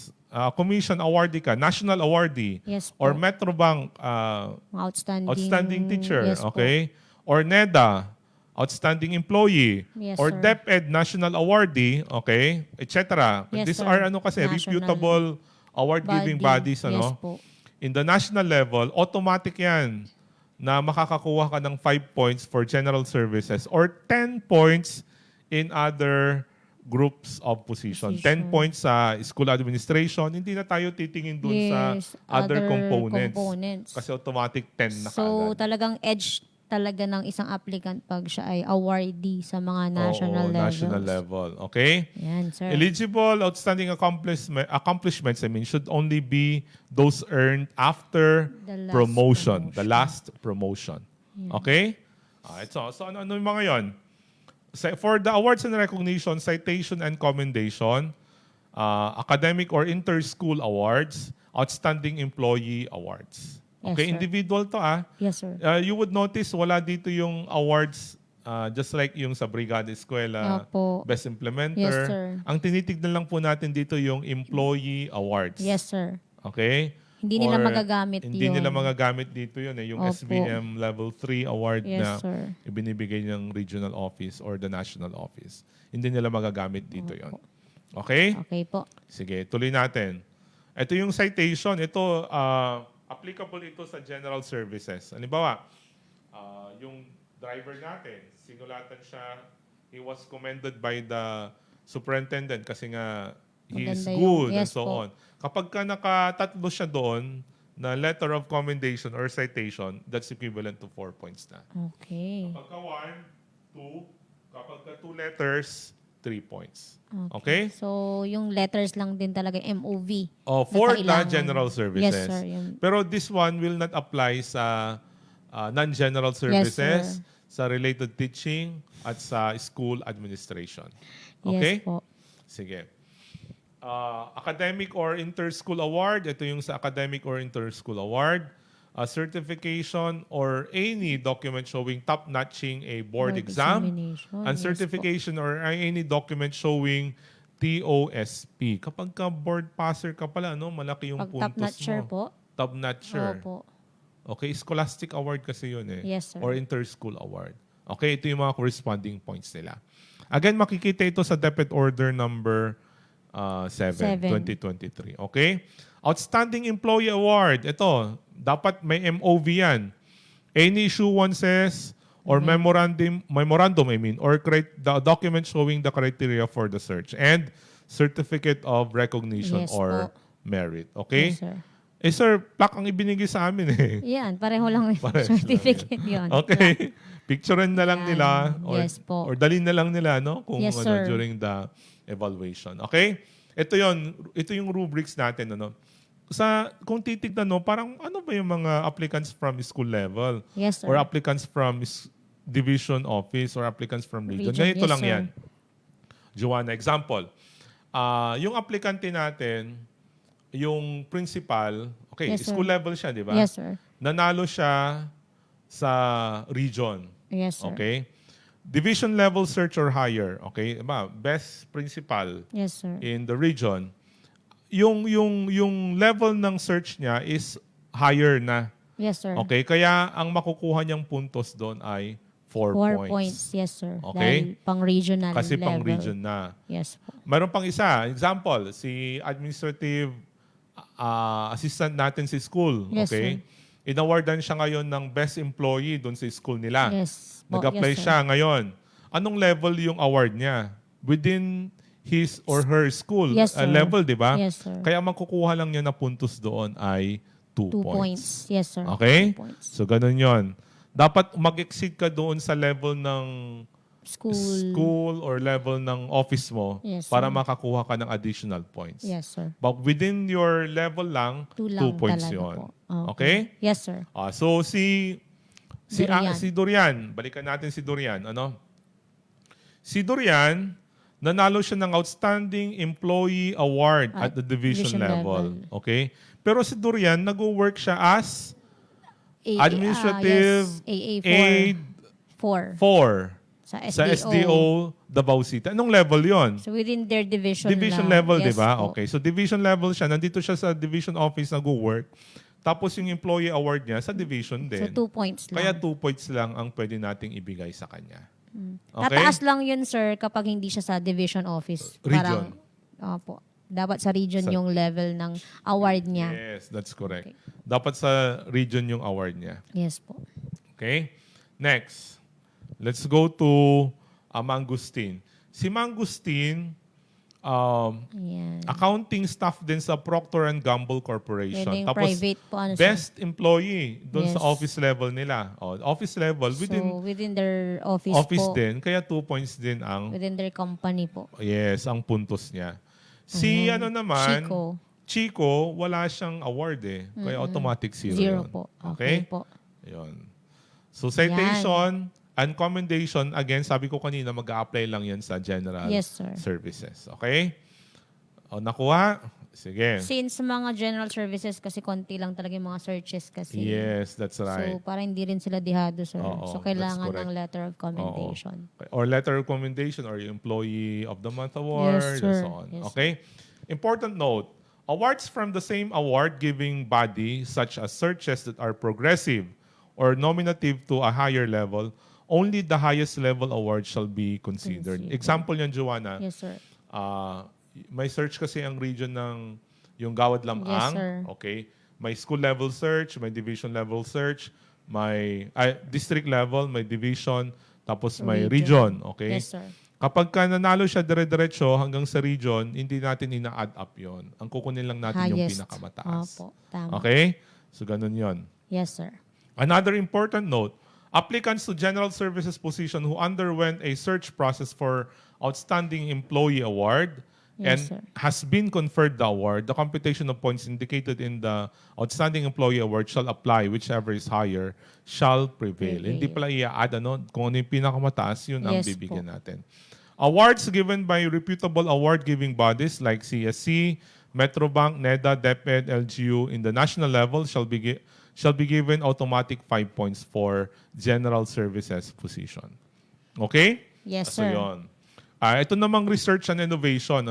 Commission awardee ka, national awardee, Yes po. or Metrobank Mga outstanding teacher, Yes po. okay? Or NEDA, outstanding employee, Yes, or sir. DepEd national awardee, okay? Etc. Yes, These sir. are National reputable award-giving bodies, Yes po. In the national level, automatic yan na makakakuha ka ng 5 points for general services or 10 points in other groups of position. 10 points sa school administration. Hindi na tayo titingin dun Yes, sa other components. Kasi automatic 10 na So, kaagad. talagang edge talaga ng isang applicant pag siya ay awardee sa mga national levels. National level. Okay? Yan, sir. Eligible outstanding accomplishments should only be those earned after The last promotion. promotion. The last promotion. Okay? So ano yung mga yon? For the awards and recognition, citation and commendation, academic or inter-school awards, outstanding employee awards. Yes, Okay, sir. individual to Yes, sir. You would notice wala dito yung awards just like yung sa Brigada Eskwela, Opo. Best Implementer. Yes, sir. Ang tinitignan lang po natin dito yung employee awards. Yes, sir. Okay? Hindi nila or magagamit hindi yun. nila magagamit dito yun eh. Yung Opo. SBM Level 3 award na Yes, sir. ibinibigay ng regional office or the national office. Hindi nila magagamit dito yon. Okay? Okay po. Sige, tuloy natin. Ito yung citation. Ito, applicable ito sa general services. Halimbawa, yung driver natin, sinulatan siya, he was commended by the superintendent kasi nga he is Maganda yung- good and yes so po. on. Kapag ka nakatatlo siya doon na letter of commendation or citation, that's equivalent to 4 points na. Okay. Kapag ka 1, 2, kapag ka 2 letters, 3 points. Okay? So, yung letters lang din talaga, MOV. Oh, na for the kailangan. general services. Yes, sir. Yung, Pero this one will not apply sa non-general Yes, services, sir. sa related teaching, at sa school administration. Okay? Yes po. Sige. Academic or inter-school award, ito yung sa academic or inter-school award. Certification or any document showing top-notching a board exam. examination. And Yes certification or any document showing TOSP. Kapag ka board passer ka pala, no, malaki yung Pag puntos top-notcher mo. po. Top-notcher. Opo. Okay, scholastic award kasi yun eh. Yes, sir. Or inter-school award. Okay, ito yung mga corresponding points nila. Again, makikita ito sa DepEd Order number 7, Seven. 2023. Okay? Outstanding Employee Award. Ito, dapat may MOV yan. Any issuances or memorandum, or the document showing the criteria for the search and certificate of recognition Yes or po. merit. Okay? Yes, sir. Eh sir, plaque ang ibinigay sa amin eh. Yan, pareho lang yung Parehas lang certificate yun. Okay. Picturean na lang Yan. nila or, Yes po. or dalhin na lang nila no kung Yes, sir. during the evaluation. Okay? Ito yung rubrics natin ano. Kung titignan no, parang ano ba yung mga applicants from school level Yes, sir. or applicants from division office or applicants from region. Region, Ganito yes, lang sir. 'yan. Joanna, example. Yung aplikante natin, yung principal, okay, Yes, sir. school level siya, di ba? Yes, sir. Nanalo siya sa region. Yes, sir. Okay? Division level search or higher. Okay? Diba? Best principal Yes, sir. in the region. Yung level ng search niya is higher na. Yes, sir. Okay? Kaya ang makukuha niyang puntos doon ay 4 4 points. points. Yes, sir. Okay. Dahil pang-regional Kasi level. pang region na. Yes po. Mayroon pang isa. Example, si administrative assistant natin sa school. Yes, Okay? Inawardan siya ngayon ng best employee doon sa school nila. Yes po. Nag-apply Yes, sir. siya ngayon. Anong level yung award niya? Within his or her school Yes, sir. level, di ba? Yes, sir. Kaya makukuha lang niya na puntos doon ay 2 2 points. points. Yes, sir. Okay? 2 points. So, ganun yon. Dapat mag-exceed ka doon sa level ng school or level ng office mo Yes, para sir. makakuha ka ng additional points. Yes, sir. But within your level lang, 2 2 lang points talaga yon. po. Okay? Yes, sir. So Durian. si Durian, balikan natin si Durian, ano? Si Durian, nanalo siya ng Outstanding Employee Award at the division level. Okay? Pero si Durian, nag-work siya as Administrative AA4. Aid 4. 4 Sa sa SDO. SDO Davao City. Anong level yon? So within their division Division lang. level, Yes di ba? po. Okay. So division level siya. Nandito siya sa division office nag-work. Tapos yung employee award niya sa division So din. 2 points lang. Kaya 2 points lang ang pwede nating ibigay sa kanya. Okay? Tataas lang yun, sir, kapag hindi siya sa division office. Region. Opo. Dapat sa region Sa- yung level ng award niya. Yes, that's correct. Okay. Dapat sa region yung award niya. Yes po. Okay? Next. Let's go to Mangustin. Si Mangustin, Ayan. accounting staff din sa Procter & Gamble Corporation. Pwedeng Tapos, private po, ano, sir. best employee doon sa Yes. office level nila. Office level, So, within their office po. din. Kaya 2 points din ang, Within their company po. yes, ang puntos niya. Si ano naman, Chico, wala siyang award eh. Kaya automatic zero, Zero yun. po. Okay? Okay po. Yun. So citation and commendation, again, sabi ko kanina, mag-a-apply lang yan sa general Yes, sir. services. Okay? O, nakuha? Sige. Since mga general services kasi konti lang talaga yung mga searches kasi. Yes, that's right. So, para hindi rin sila dihado, sir. Oo, so, that's kailangan correct. ng letter of commendation. Or letter of commendation or Employee of the Month Award Yes, and sir. so on. Yes, Okay? Important note, Awards from the same award-giving body, such as searches that are progressive or nominative to a higher level, only the highest level award shall be considered. Considered. Example yan, Joanna. Yes, sir. May search kasi ang region ng yung Gawad Lamang. Yes, sir. Okay? May school level search, may division level search, may district level, may division, tapos may region. Okay? Yes, sir. Kapag ka nanalo siya dire-diretso hanggang sa region, hindi natin ina-add up yon. Ang kukunin lang natin yung Highest. pinakamataas. Opo, tama. Okay? So, ganun yon. Yes, sir. Another important note, applicants to general services position who underwent a search process for Outstanding Employee Award Yes, and sir. has been conferred the award, the computation of points indicated in the Outstanding Employee Award shall apply, whichever is higher, shall prevail. Prevail. Hindi pala i-add, kung ano yung pinakamataas, yun ang Yes bibigyan po. natin. Awards given by reputable award-giving bodies like CSC, Metrobank, NEDA, DepEd, LGU in the national level shall be given automatic 5 points for general services position. Okay? Yes, So, sir. yun. Ito namang research and innovation,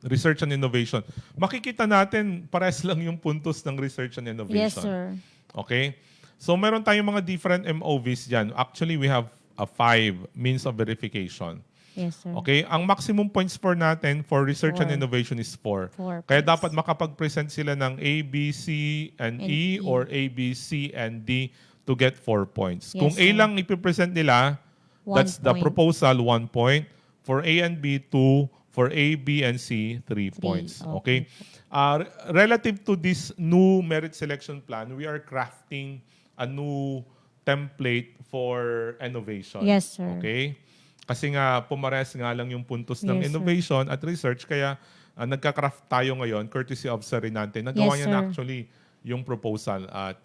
research and innovation. Makikita natin, pares lang yung puntos ng research and innovation. Yes, sir. Okay? So, meron tayong mga different MOVs dyan. Actually, we have 5 means of verification. Yes, sir. Okay? Ang maximum points for natin for research and 4. innovation is 4. 4 Kaya points. dapat makapag-present sila ng A, B, C, and E E. or A, B, C, and D to get 4 points. Yes, Kung A sir. lang ipipresent nila, 1 that's the point. proposal, 1 point. For A and B, 2. For A, B, and C, 3 points. Okay? Relative to this new merit selection plan, we are crafting a new template for innovation. Yes, sir. Okay? Kasi nga, pumares nga lang yung puntos ng Yes, sir. innovation at research, kaya nagka-craft tayo ngayon, courtesy of Sarinante. Nagawa Yes, niya na sir. actually yung proposal at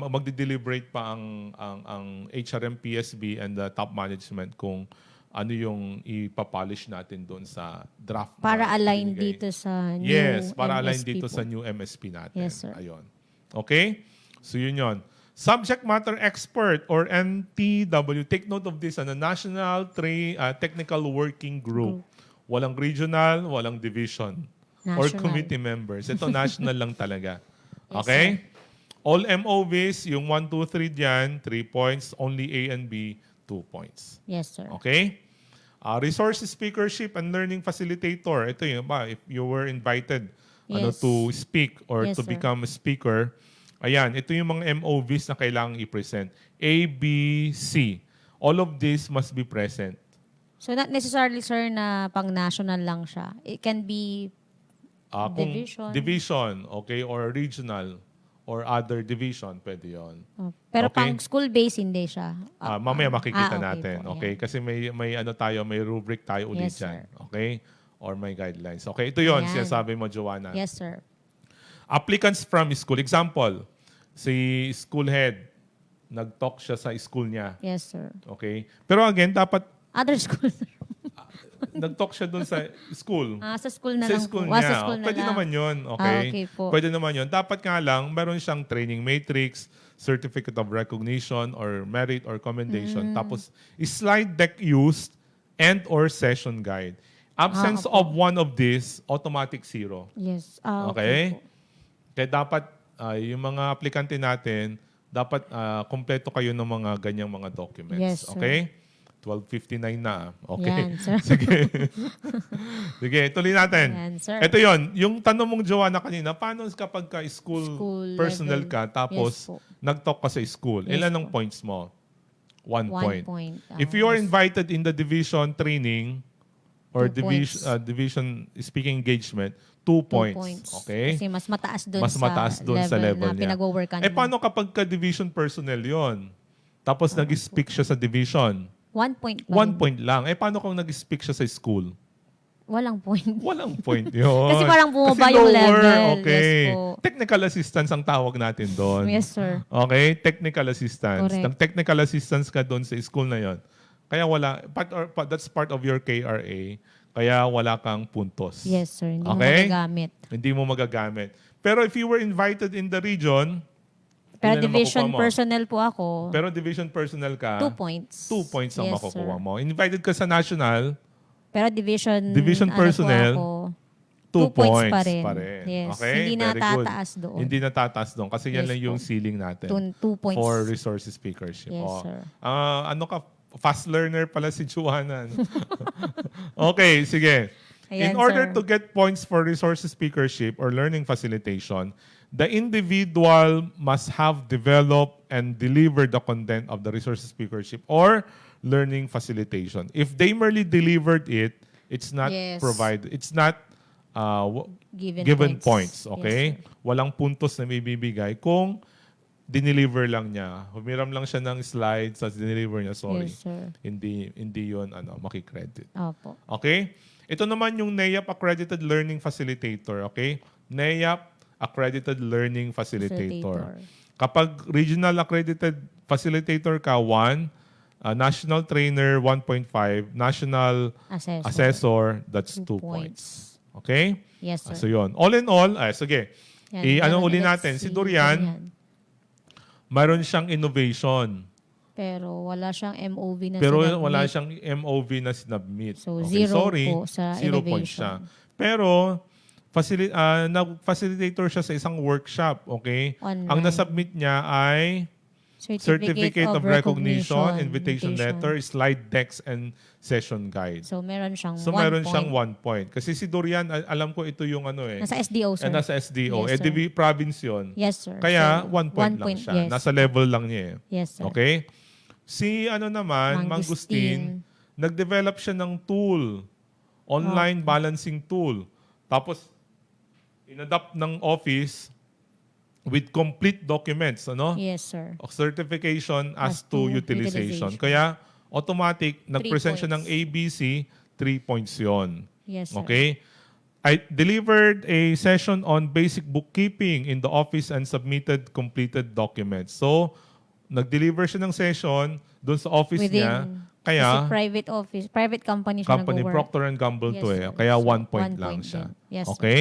magdi-deliberate pa ang HRM PSB and the top management kung ano yung ipapolish natin doon sa draft. Para na align binigay. dito sa new Yes, para align MSP dito po. sa new MSP natin. Yes, sir. Ayun. Okay? So yun yun. Subject matter expert or NTW. Take note of this. National Technical Working Group. Walang regional, walang division. Or National. committee members. Ito national lang talaga. Yes, Okay? All MOVs, yung 1, 2, 3 dyan, 3 points. Only A and B, 2 points. Yes, sir. Okay? Resource speakership and learning facilitator. Ito yun ba, if you were invited Yes. to speak or Yes, to sir. become a speaker, ayan, ito yung mga MOVs na kailangang i-present. A, B, C. All of this must be present. So not necessarily, sir, na pang-national lang siya. It can be Kung Division. division, okay, or regional, or other division, pwede yun. pero Okay. pang school-based hindi siya. Mamaya makikita okay natin. po, Okay? yan. Kasi may rubric tayo ulit Yes, dyan. sir. Okay? Or may guidelines. Okay, ito yun, Ayan. sinasabi mo, Joanna. Yes, sir. Applicants from school. Example, si school head, nag-talk siya sa school niya. Yes, sir. Okay? Pero again, dapat Other school, sir. nag-talk siya doon sa school. Sa school na Sa lang school po. niya. Sa school na Pwede lang. naman yun. Okay? Okay po. Pwede naman yun. Dapat nga lang, meron siyang training matrix, certificate of recognition, or merit or commendation. Tapos, slide deck used and or session guide. Absence opo. of one of these, automatic 0. Yes. Okay? Okay po. Kaya dapat, yung mga aplikante natin, dapat kompleto kayo ng mga ganyang mga documents. Yes, sir. Okay? 12:59 na. Okay? Yan, sir. Sige. Sige, tuloy natin. Yan, sir. Ito yon, yung tanong mong Joanna kanina, paano kapag ka school personnel level. ka, tapos Yes po. nag-talk ka sa school, Yes ilan ang po. points mo? 1 1 point. point. If you are Yes. invited in the division training or 2 points. division speaking engagement, 2 2 points. Okay? Kasi mas mataas doon Mas mataas doon sa level na niya. pinag-workan Paano kapag ka division personnel yon? Tapos nag-speak siya sa division. 1 point pa 1 rin. point lang. Paano kung nag-speak siya sa school? Walang point. Walang point yun. Kasi parang bumaba Kasi yung lower, level. Okay. Yes po. Technical assistance ang tawag natin doon. Yes, sir. Okay? Technical assistance. Correct. Nang technical assistance ka doon sa school na yon. Kaya wala, that's part of your KRA. Kaya wala kang puntos. Yes, sir. Hindi mo Okay? magagamit. Hindi mo magagamit. Pero if you were invited in the region, Pero ilan ang division makukuha mo? personnel po ako, Pero division personnel ka, 2 points. 2 points ang Yes, makukuha sir. mo. Invited ka sa national, Pero division, Division ano personnel, po ako, 2 points pa rin. pa rin. Yes. Okay? Hindi na Very good. tataas doon. Hindi na tataas doon. Kasi yan Yes lang yung po. ceiling natin. 2 points. For resources speakership. Yes, sir. Ano ka? Fast learner pala si Juana. No? Okay, sige. In Ayan, order sir. to get points for resources speakership or learning facilitation, the individual must have developed and delivered the content of the resources speakership or learning facilitation. If they merely delivered it, it's not Yes. provided. It's not Given given points. points. Okay? Yes, sir. Walang puntos na may bibigay kung dineliver lang niya. Humiram lang siya ng slides at dineliver niya. Sorry. Yes, sir. Hindi yun makikredit. Opo. Okay? Ito naman yung NAIAP Accredited Learning Facilitator. Okay? NAIAP Accredited Learning Facilitator. Kapag Regional Accredited Facilitator ka, 1. National Trainer, 1.5. National Assessor, that's 2 points. Okay? Yes, sir. So yun. All in all, sige. Yan, Ano ganun uli ulit natin? Si Dorian, mayroon siyang innovation. Pero wala siyang MOV na Pero sinubmit. wala siyang MOV na sinubmit. So, Okay, 0 sorry, po sa 0 points innovation. siya. Pero, nag-facilitator siya sa isang workshop, okay? Online. Ang nasubmit niya ay Certificate of Recognition, Invitation Letter, Slide Decks, and Session Guide. So, meron siyang So, 1 meron point. siyang 1 point. Kasi si Dorian, alam ko ito yung Nasa SDO, sir. nasa SDO. Yes, sir. EDV province yun. Yes, sir. Kaya, So, 1 point lang siya. yes. Nasa level lang niya eh. Yes, sir. Okay? Si naman, Mangustin, nag-develop siya ng tool. Online balancing tool. Tapos, inadapt ng office with complete documents, Yes, sir. of certification as As to to utilization. utilization. Kaya, automatic, nag-present siya ng points. ABC, 3 points yon. Yes, sir. Okay? I delivered a session on basic bookkeeping in the office and submitted completed documents. So, nag-deliver siya ng session doon sa office niya. Kasi Kaya, private office, private company siya company nag-work. Procter and Gamble Yes, to sir. Kaya So, 1 point 1 lang point siya. din. Yes, sir. Okay?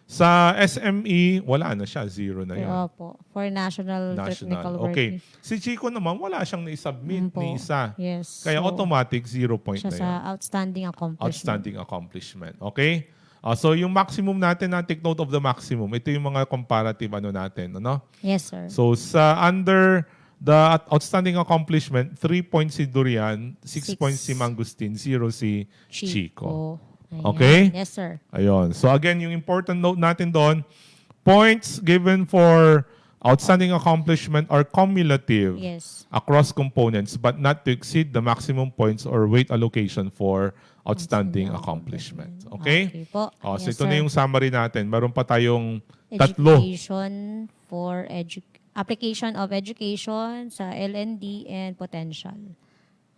Sa SME, wala na siya. 0 na yun. Opo. For national technical work. Okay. Si Chico naman, wala siyang na-submit Po. ni isa. Yes. Kaya So, automatic, 0 point siya na sa yun. outstanding accomplishment. Outstanding accomplishment. Okay? So yung maximum natin, take note of the maximum. Ito yung mga comparative natin. Yes, sir. So sa under the outstanding accomplishment, 3 points si Dorian, 6 Six. points si Mangustin, 0 si Chico. Ayan. Okay? Yes, sir. Ayun. So again, yung important note natin doon, points given for outstanding accomplishment are cumulative Yes. across components but not to exceed the maximum points or weight allocation for outstanding accomplishment. Okay? Okay po. So Yes, ito na sir. yung summary natin. Meron pa tayong tatlo. Education for application of education sa LND and potential.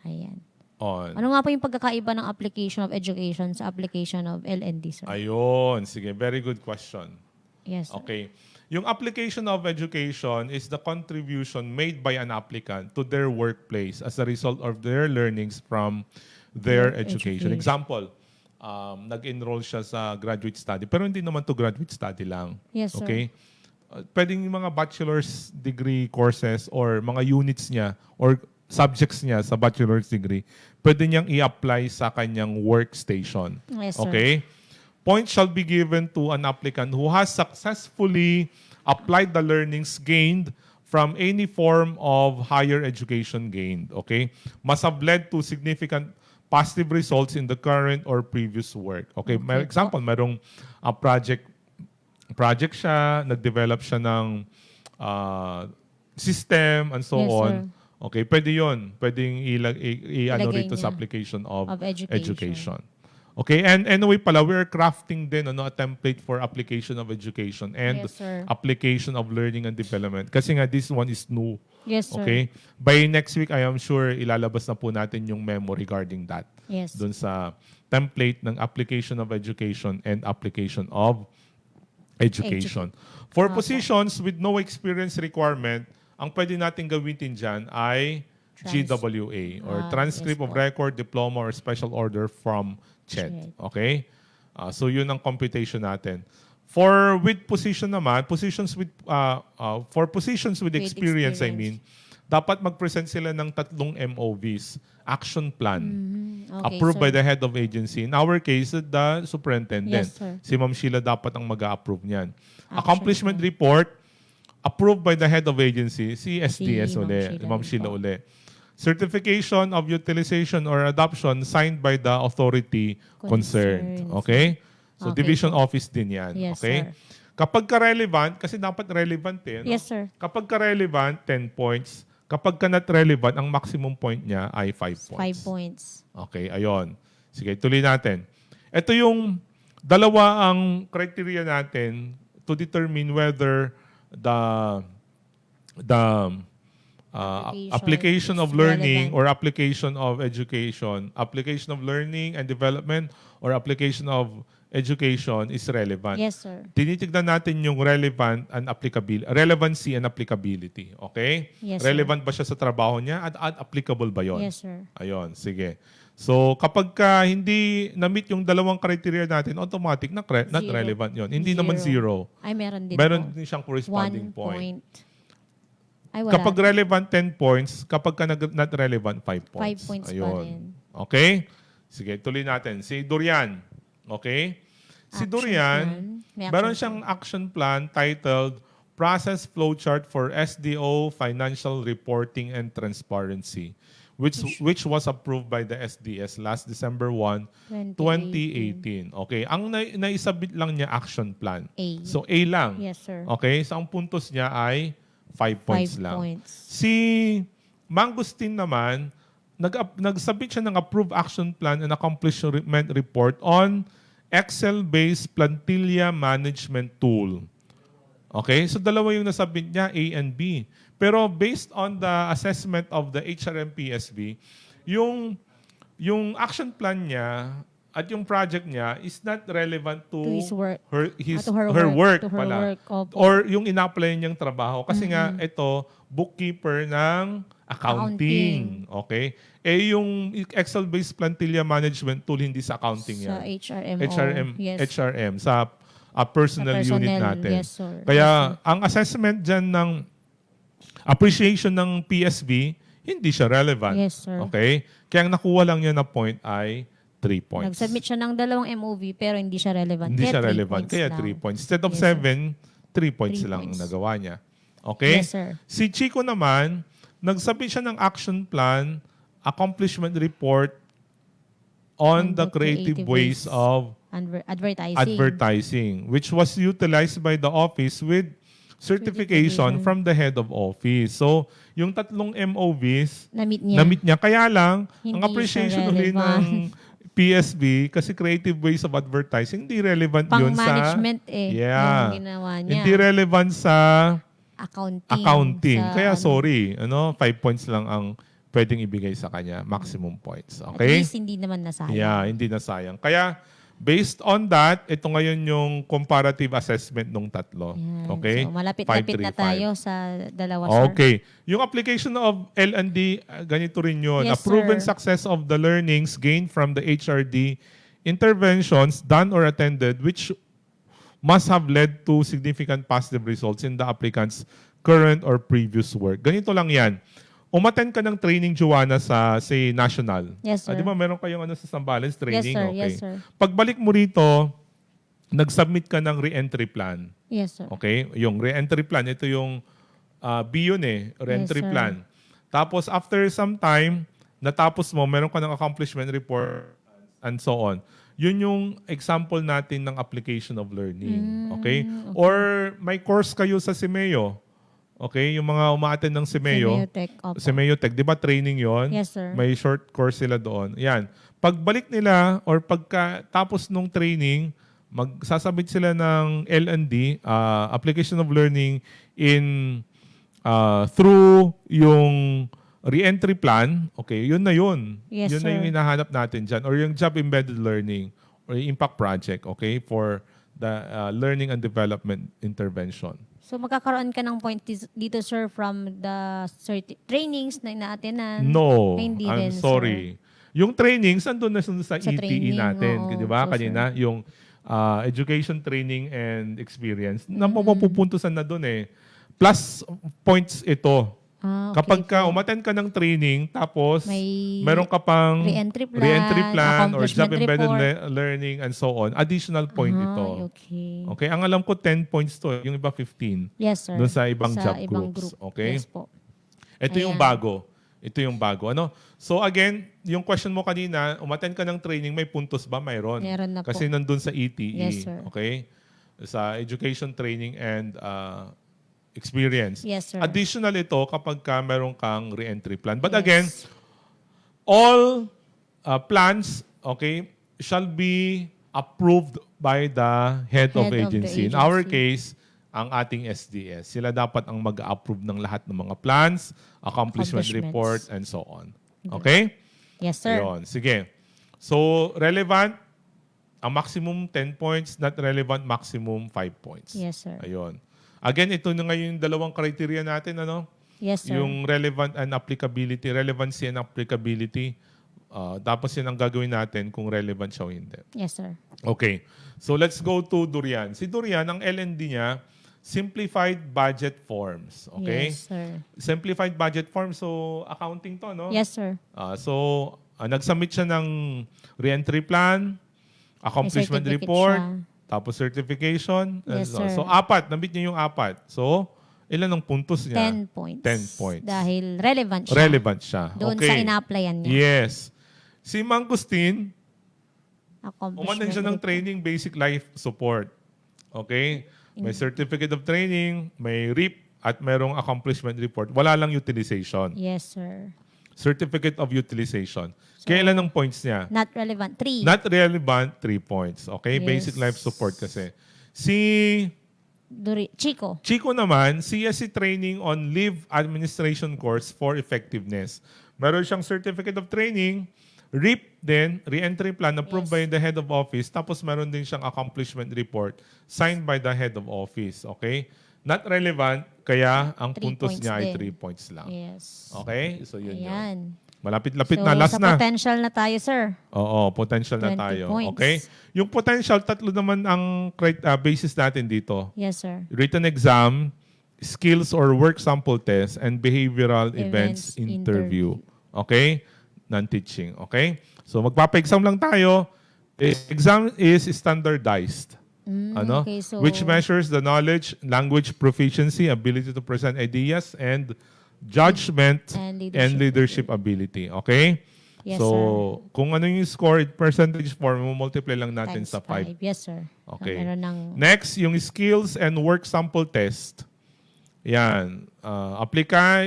Ayan. On. Ano nga po yung pagkakaiba ng application of education sa application of LND, sir? Ayun. Sige, very good question. Yes, sir. Okay. Yung application of education is the contribution made by an applicant to their workplace as a result of their learnings from their education. Example, nag-enroll siya sa graduate study. Pero hindi naman to graduate study lang. Yes, sir. Okay? Pwedeng yung mga bachelor's degree courses or mga units niya or subjects niya sa bachelor's degree, pwede niyang i-apply sa kanyang workstation. Yes, sir. Okay? Points shall be given to an applicant who has successfully applied the learnings gained from any form of higher education gained. Okay? Must have led to significant positive results in the current or previous work. Okay? May example, merong project siya, nag-develop siya ng system and so Yes, on. sir. Okay, pwede yun. Pwedeng i-ano Ilagay rito sa niya. application of Of education. Okay, and anyway pala, we're crafting din a template for application of education and Yes, sir. application of learning and development. Kasi nga, this one is new. Yes, sir. Okay? By next week, I am sure ilalabas na po natin yung memo regarding that. Yes. Doon sa template ng application of education and application of education. For positions with no experience requirement, ang pwede natin gamitin dyan ay GWA or Transcript yes of po. Record, Diploma, or Special Order from CHED. CHED. Okay? So yun ang computation natin. For with position naman, for positions with experience, I mean, dapat mag-present sila ng 3 MOVs, action plan, Okay, approved by sir. the head of agency. In our case, the superintendent. Yes, sir. Si Ma'am Sheila dapat ang mag-a-approve niyan. Action Accomplishment report, approved by the head of agency, si SDS Ma'am uli, Sheila Ma'am rin Sheila po. uli. Certification of utilization or adoption signed by the authority concerned. Concerned. Okay? So, Okay division po. office din yan. Yes, okay? sir. Kapag ka-relevant, kasi dapat relevant eh. No? Yes, sir. Kapag ka-relevant, 10 points. Kapag ka not relevant, ang maximum point niya ay 5 points. 5 points. Okay, ayon. Sige, tuloy natin. Ito yung dalawa ang criteria natin to determine whether the application is of learning relevant. or application of education, application of learning and development or application of education is relevant. Yes, sir. Tinitignan natin yung relevancy and applicability. Okay? Yes, sir. Relevant ba siya sa trabaho niya at applicable ba yon? Yes, sir. Ayon, sige. So, kapag ka hindi na-meet yung dalawang criteria natin, automatic not Zero. relevant yon. Hindi naman zero. Ay, meron din Meron po. din siyang corresponding 1 point. Ay, wala. Kapag relevant, 10 points. Kapag ka not relevant, 5 points. 5 points pa Ayun. rin. Okay? Sige, tuloy natin. Si Durian. Okay? Si Action Durian, plan. May meron action siyang action plan titled Process Flowchart for SDO Financial Reporting and Transparency, which was approved by the SDS last December 1, 2018. Okay, ang naisabit lang niya action plan. A. So A lang. Yes, sir. Okay, so ang puntos niya ay 5 points 5 lang. points. Si Mangustin naman, nagsabit siya ng approved action plan and accomplishment report on Excel-based plantilla management tool. Okay? So dalawa yung nasabit niya, A and B. Pero based on the assessment of the HRM-PSB, yung action plan niya at yung project niya is not relevant to, To his work. her her work to her pala. work, opo. Or yung ina-apply niyang trabaho. Kasi nga, ito, bookkeeper ng accounting. Okay? Eh, yung Excel-based plantilla management tool, hindi sa accounting Sa yan. HRMO. Yes. HRM, sa personal Sa unit personnel, natin. yes, sir. Kaya, ang assessment dyan ng appreciation ng PSB, hindi siya relevant. Yes, sir. Okay? Kaya ang nakuha lang niya na point ay 3 points. Nag-submit siya ng 2 MOV pero hindi siya relevant. Hindi Kaya siya 3 relevant. points Kaya lang. 3 points. Instead of Yes, sir. 7, 3 points 3 lang ang points. nagawa niya. Okay? Yes, sir. Si Chico naman, nagsabit siya ng action plan, accomplishment report on the creative ways of Advertising. advertising, which was utilized by the office with certification from the head of office. So, yung 3 MOVs, Na-meet niya. na-meet niya. Kaya lang, Hindi ang appreciation siya uli relevant. ng PSB, kasi creative ways of advertising, hindi relevant yun sa... Pang-management Yeah. yung ginawa niya. Hindi relevant sa accounting. Sa, Kaya sorry, 5 points lang ang pwedeng ibigay sa kanya, maximum points. At Okay? least hindi naman nasayang. Yeah, hindi na sayang. Kaya, based on that, ito ngayon yung comparative assessment ng 3. Yan. Okay? So, malapit-lapit na 535. tayo sa dalawa, sir. Okay. Yung application of L&D, ganito rin yun. Yes, A proven sir. success of the learnings gained from the HRD interventions done or attended which must have led to significant positive results in the applicant's current or previous work. Ganito lang yan. Umattend ka ng training, Joanna, sa, say, national. Yes, sir. Di ba meron kayong sa Zambales training? Yes, sir. Okay. Yes, sir. Pagbalik mo rito, nag-submit ka ng re-entry plan. Yes, sir. Okay? Yung re-entry plan, ito yung B yun re-entry Yes, sir. plan. Tapos after some time, natapos mo, meron ka ng accomplishment report and so on. Yun yung example natin ng application of learning. Okay? Or may course kayo sa Simeo. Okay? Yung mga umaattend ng Simeo. Semiotech, opo. Semiotech, di ba training yon? Yes, sir. May short course sila doon. Yan. Pagbalik nila or pagkatapos nung training, magsasabit sila ng L&D, application of learning in through yung re-entry plan. Okay, yun na yun. Yes, yun na sir. yung hinahanap natin dyan. Or yung job embedded learning or yung impact project, okay, for the learning and development intervention. So magkakaroon ka ng point dito, sir, from the trainings na ina-attendan? No, Ay, hindi I'm din, sorry. Yung trainings, andun na sa Sa ETE training, natin. oo. Di ba? So, Kanina, yung education, training, and experience. Na mapupuntusan na dun eh. Plus points ito. Okay Kapag ka po. umattend ka ng training, tapos May meron ka pang re-entry plan or job accomplishment embedded report. learning and so on, additional point ito. Okay. Okay, ang alam ko 10 points to, yung iba 15 Yes, sir. doon sa ibang job ibang groups. group. Okay? Yes po. Ito yung Ayan. bago. Ito yung bago. Ano? So again, yung question mo kanina, umattend ka ng training, may puntos ba? Mayroon. Meron na po. Kasi nandun sa ETE. Yes, sir. Okay? Sa Education, Training, and Experience. Yes, sir. Additional ito kapag ka meron kang re-entry plan. But Yes. again, all plans, okay, shall be approved by the head of Head of the agency. In our agency. case, ang ating SDS. Sila dapat ang mag-approve ng lahat ng mga plans, accomplishment Accomplishments. report, and so on. Okay? Yes, sir. Ayun. Sige. So, relevant, ang maximum 10 points, not relevant, maximum 5 points. Yes, sir. Ayun. Again, ito na ngayon yung dalawang criteria natin, ano? Yes, sir. Yung relevant and applicability, relevancy and applicability. Tapos yun ang gagawin natin kung relevant siya o hindi. Yes, sir. Okay. So let's go to Durian. Si Durian, ang LND niya, Simplified Budget Forms. Okay? Yes, sir. Simplified Budget Forms, so accounting to, no? Yes, sir. Nag-submit siya ng re-entry plan, accomplishment certificate report, siya. tapos certification. and Yes, sir. So, apat. Nabit niya yung apat. So, ilan ang puntos niya? 10 points. 10 points. Dahil relevant siya. Relevant siya. Doon okay. sa ina-applyan niya. Yes. Si Mangustin, Accomplishment umanan siya ng report. training basic life support. Okay? May certificate of training, may RIP, at merong accomplishment report. Wala lang utilization. Yes, sir. Certificate of utilization. Kailan ang points niya? Not relevant. 3. Not relevant, 3 points. Okay? Yes. Basic life support kasi. Si Chico. Chico naman, CSC Training on Leave Administration Course for Effectiveness. Meron siyang Certificate of Training, RIP din, re-entry plan approved Yes. by the head of office, tapos meron din siyang accomplishment report signed by the head of office. Okay? Not relevant, kaya ang 3 puntos points niya ay din. 3 points lang. Yes. Okay? So, yun yun. Ayan. Malapit-lapit So, na. Last sa na. potential na tayo, sir. Oo, potential na 20 tayo. points. Okay? Yung potential, tatlo naman ang basis natin dito. Yes, sir. Written exam, skills or work sample test, and behavioral events Events interview. Okay? Non-teaching. Okay? So magpapa-exam lang tayo. Exam is standardized. Ano? Okay, so- Which measures the knowledge, language proficiency, ability to present ideas, and judgment And leadership ability. Okay? Yes, so, kung ano yung score in percentage form, multiply lang natin Times sa 5. 5. Yes, sir. Okay. Meron ng Next, yung skills and work sample test. Yan.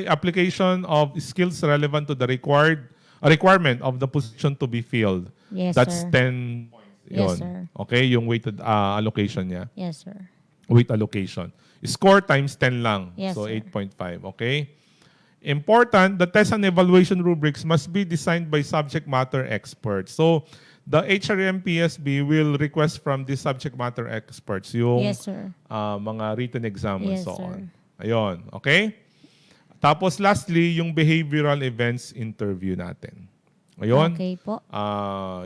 Application of skills relevant to the requirement of the position to be filled. Yes, That's sir. 10 points. Yes, Yun. sir. Okay, yung weighted allocation niya. Yes, sir. Weight allocation. Score times 10 lang. Yes, so, sir. 8.5. Okay? Important, the test and evaluation rubrics must be designed by subject matter experts. So, the HRM-PSB will request from the subject matter experts yung Yes, sir. mga written exam and Yes, so sir. on. Ayun. Okay? Tapos lastly, yung behavioral events interview natin. Ayun. Okay po.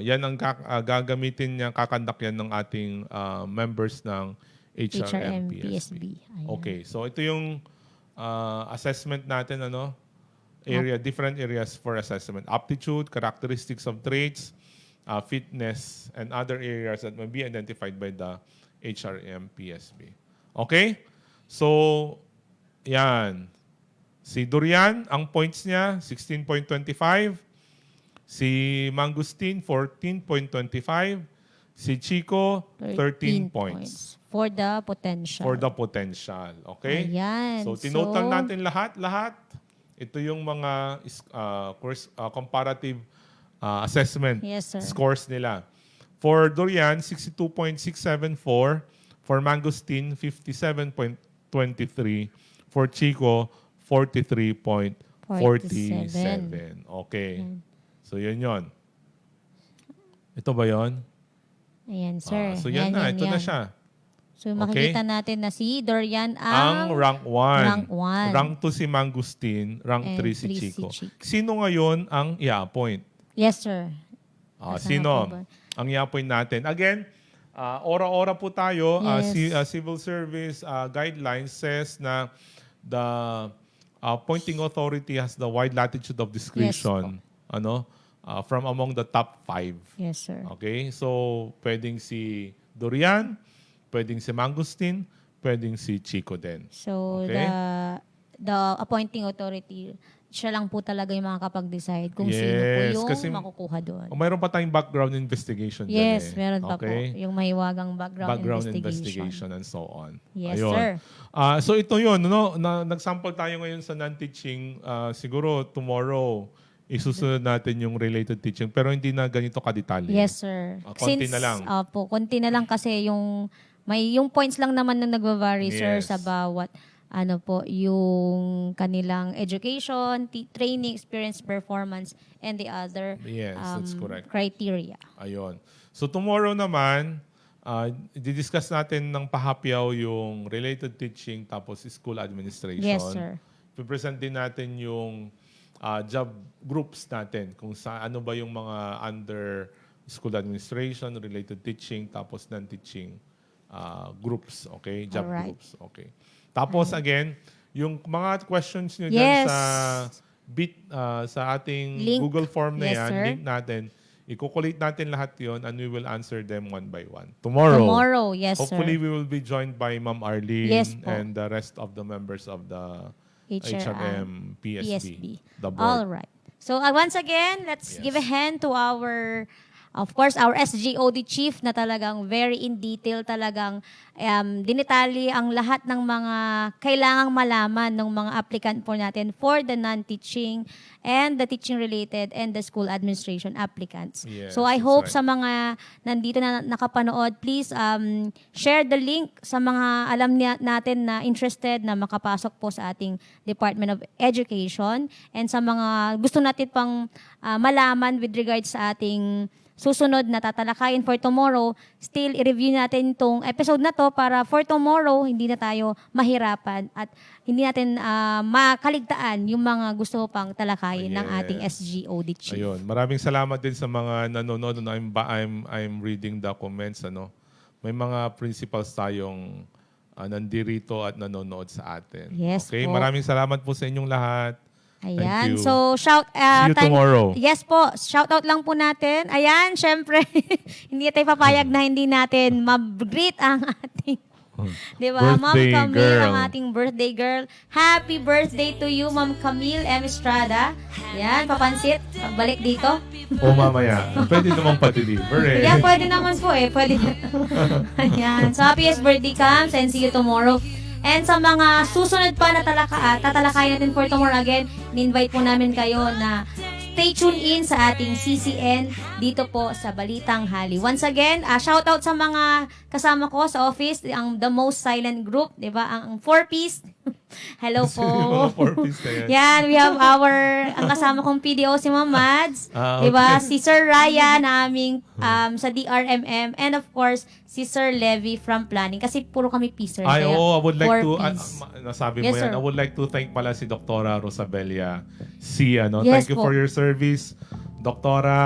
Yan ang gagamitin niya, kakandak yan ng ating members ng HRM-PSB. HRM-PSB. Ayan. Okay, so ito yung assessment natin, ano? Different areas for assessment. Aptitude, characteristics of traits, fitness, and other areas that may be identified by the HRM-PSB. Okay? So, yan. Si Durian, ang points niya, 16.25. Si Mangustin, 14.25. Si Chico, 13 points. For the potential. For the potential. Okay? Ayan. So, tinotal natin lahat. Ito yung mga comparative assessment Yes, sir. scores nila. For Durian, 62.674. For Mangustin, 57.23. For Chico, 43.47. Okay. So, yun. Ito ba yun? Ayan, sir. So, yan na. Ito na siya. So, makikita natin na si Dorian Ang rank 1. rank 1. Rank 2 si Mangustin, rank And 3 si 3 si Chico. Chico. Sino ngayon ang i-appoint? Yes, sir. Nasa Sino nga po ba? ang i-appoint natin? Again, ora-ora po tayo. Yes. Civil Service guidelines says na the appointing authority has the wide latitude of discretion, from among the top 5. Yes, sir. Okay? So, pwedeng si Dorian, pwedeng si Mangustin, pwedeng si Chico din. So, Okay? the appointing authority, siya lang po talaga yung makakapag-decide kung sino po Yes, yung kasi makukuha doon. mayroon pa tayong background investigation dyan Yes, meron pa po. Okay? Yung mahiwagang background Investigation and so on. Yes, Ayun. sir. So ito yun, nag-sample tayo ngayon sa non-teaching. Siguro tomorrow, isusunod natin yung related teaching pero hindi na ganito kadetalye. Yes, sir. Konti na lang. Konti na lang kasi yung points lang naman na nagva-vary, sir, Yes. sa bawat yung kanilang education, training, experience, performance, and the other Yes, that's correct. criteria. Ayun. So tomorrow naman, didiscuss natin ng pahapyaw yung related teaching tapos school administration. Yes, sir. Pipresent din natin yung job groups natin kung ano ba yung mga under school administration, related teaching, tapos non-teaching groups, okay? Job Alright. groups, okay. Tapos again, yung mga questions nyo dyan Yes. sa ating Link. Google form na Yes, yan, sir. link natin, i-collate natin lahat yon and we will answer them one by one. Tomorrow, Yes, hopefully sir. we will be joined by Ma'am Arlene Yes po. and the rest of the members of the HRM, PSB, the board. All right. So once again, let's Yes. give a hand to our SGOD chief na talagang very in detail, talagang dinitali ang lahat ng mga kailangang malaman ng mga applicant po natin for the non-teaching and the teaching related and the school administration applicants. Yes, So I that's hope right. sa mga nandito na nakapanood, please share the link sa mga alam natin na interested na makapasok po sa ating Department of Education and sa mga gusto natin pang malaman with regards sa ating susunod na tatalakayin for tomorrow, still i-review natin itong episode na to para for tomorrow hindi na tayo mahirapan at hindi natin makaligtaan yung mga gusto pang talakayin ng ating Yes. SGOD chief. Ayun. Maraming salamat din sa mga nanonood. I'm reading the comments. May mga principals tayong nandirito at nanonood sa atin. Yes Okay, po. maraming salamat po sa inyong lahat. Thank Ayan. you. So, See you tomorrow. Yes po. Shout out lang po natin. Ayan, syempre, hindi tayo papayag na hindi natin mag-greet ang ating di ba? Ma'am Birthday Camille, girl. ang ating birthday girl. Happy birthday to you, Ma'am Camille M. Estrada. Ayan, papansit. Pagbalik dito. O mamaya, pwede namang pa-deliver eh. Yeah, pwede naman po eh. Pwede. Ayan. So, happiest birthday, Cams, and see you tomorrow. And sa mga susunod pa na tatalakayin natin for tomorrow again, in-invite po namin kayo na stay tuned in sa ating CCN dito po sa Balitang Hali. Once again, shout out sa mga kasama ko sa office, ang The Most Silent Group, di ba? Ang 4-piece. Hello po. Yung mga 4-piece na yan. Yan, we have ang kasama kong PDO si Ma'am Mads, Ah, di ba? okay. Si Sir Ryan naming sa DRMM, and of course, si Sir Levy from Planning. Kasi puro kami P-Sir. I would like to, 4-piece. nasabi Yes, mo yan, sir. I would like to thank pala si Doktora Rosabella C. Yes Thank you po. for your service. Doktora,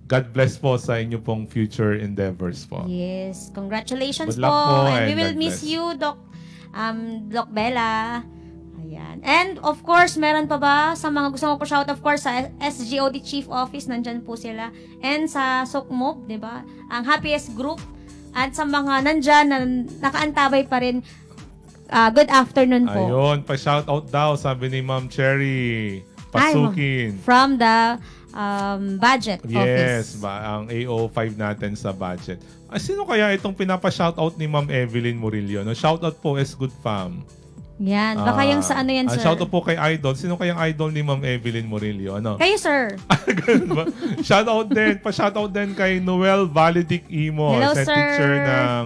God bless po sa inyo pong future endeavors po. Yes. Congratulations Good luck po And and we will God miss bless. you, Doc Bella. Ayan. And of course, meron pa ba sa mga gusto mo po shout, of course, sa SGOD Chief Office, nandyan po sila. And sa SOCMOB, di ba? Ang happiest group. At sa mga nandyan na nakaantabay pa rin, good afternoon po. Ayun, pa-shoutout daw, sabi ni Ma'am Cherry. Pasukin. From the budget Yes, office. ang AO5 natin sa budget. Sino kaya itong pinapa-shoutout ni Ma'am Evelyn Murillo? Shoutout po, S. Good Fam. Yan. Baka yung sa ano yan, sir. Shoutout po kay Idol. Sino kayang idol ni Ma'am Evelyn Murillo? Kayo, sir. Ganun ba? Shoutout din. Pa-shoutout din kay Noel Validic Imo. Hello, Sa sir. teacher ng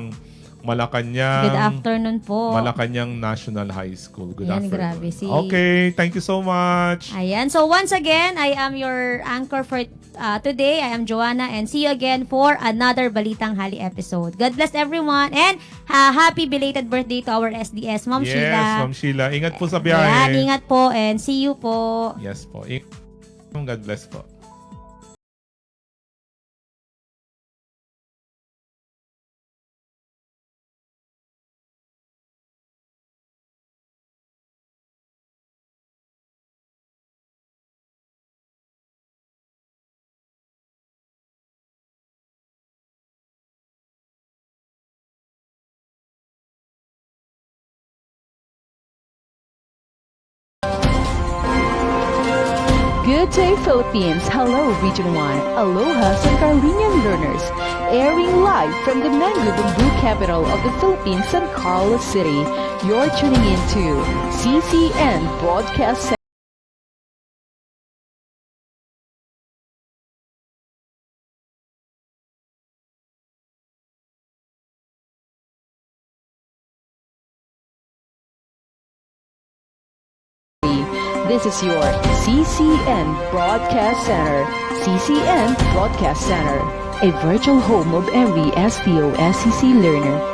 Malacanang. Good afternoon po. Malacanang National High School. Good Ayan, afternoon. grabe. Okay, thank you so much. Ayan. So once again, I am your anchor for today. I am Joanna and see you again for another Balitang Hali episode. God bless everyone and happy belated birthday to our SDS, Ma'am Yes, Sheila. Ma'am Sheila. Ingat po sa biyahe. Ayan, ingat po and see you po. Yes po. God bless po. Good day, Philippines. Hello, Region 1. Aloha, San Carolinian learners. Airing live from the Mango Bamboo capital of the Philippines, San Carlos City. You're tuning in to CCN Broadcast Center. This is your CCN Broadcast Center. CCN Broadcast Center, a virtual home of every STO SEC learner.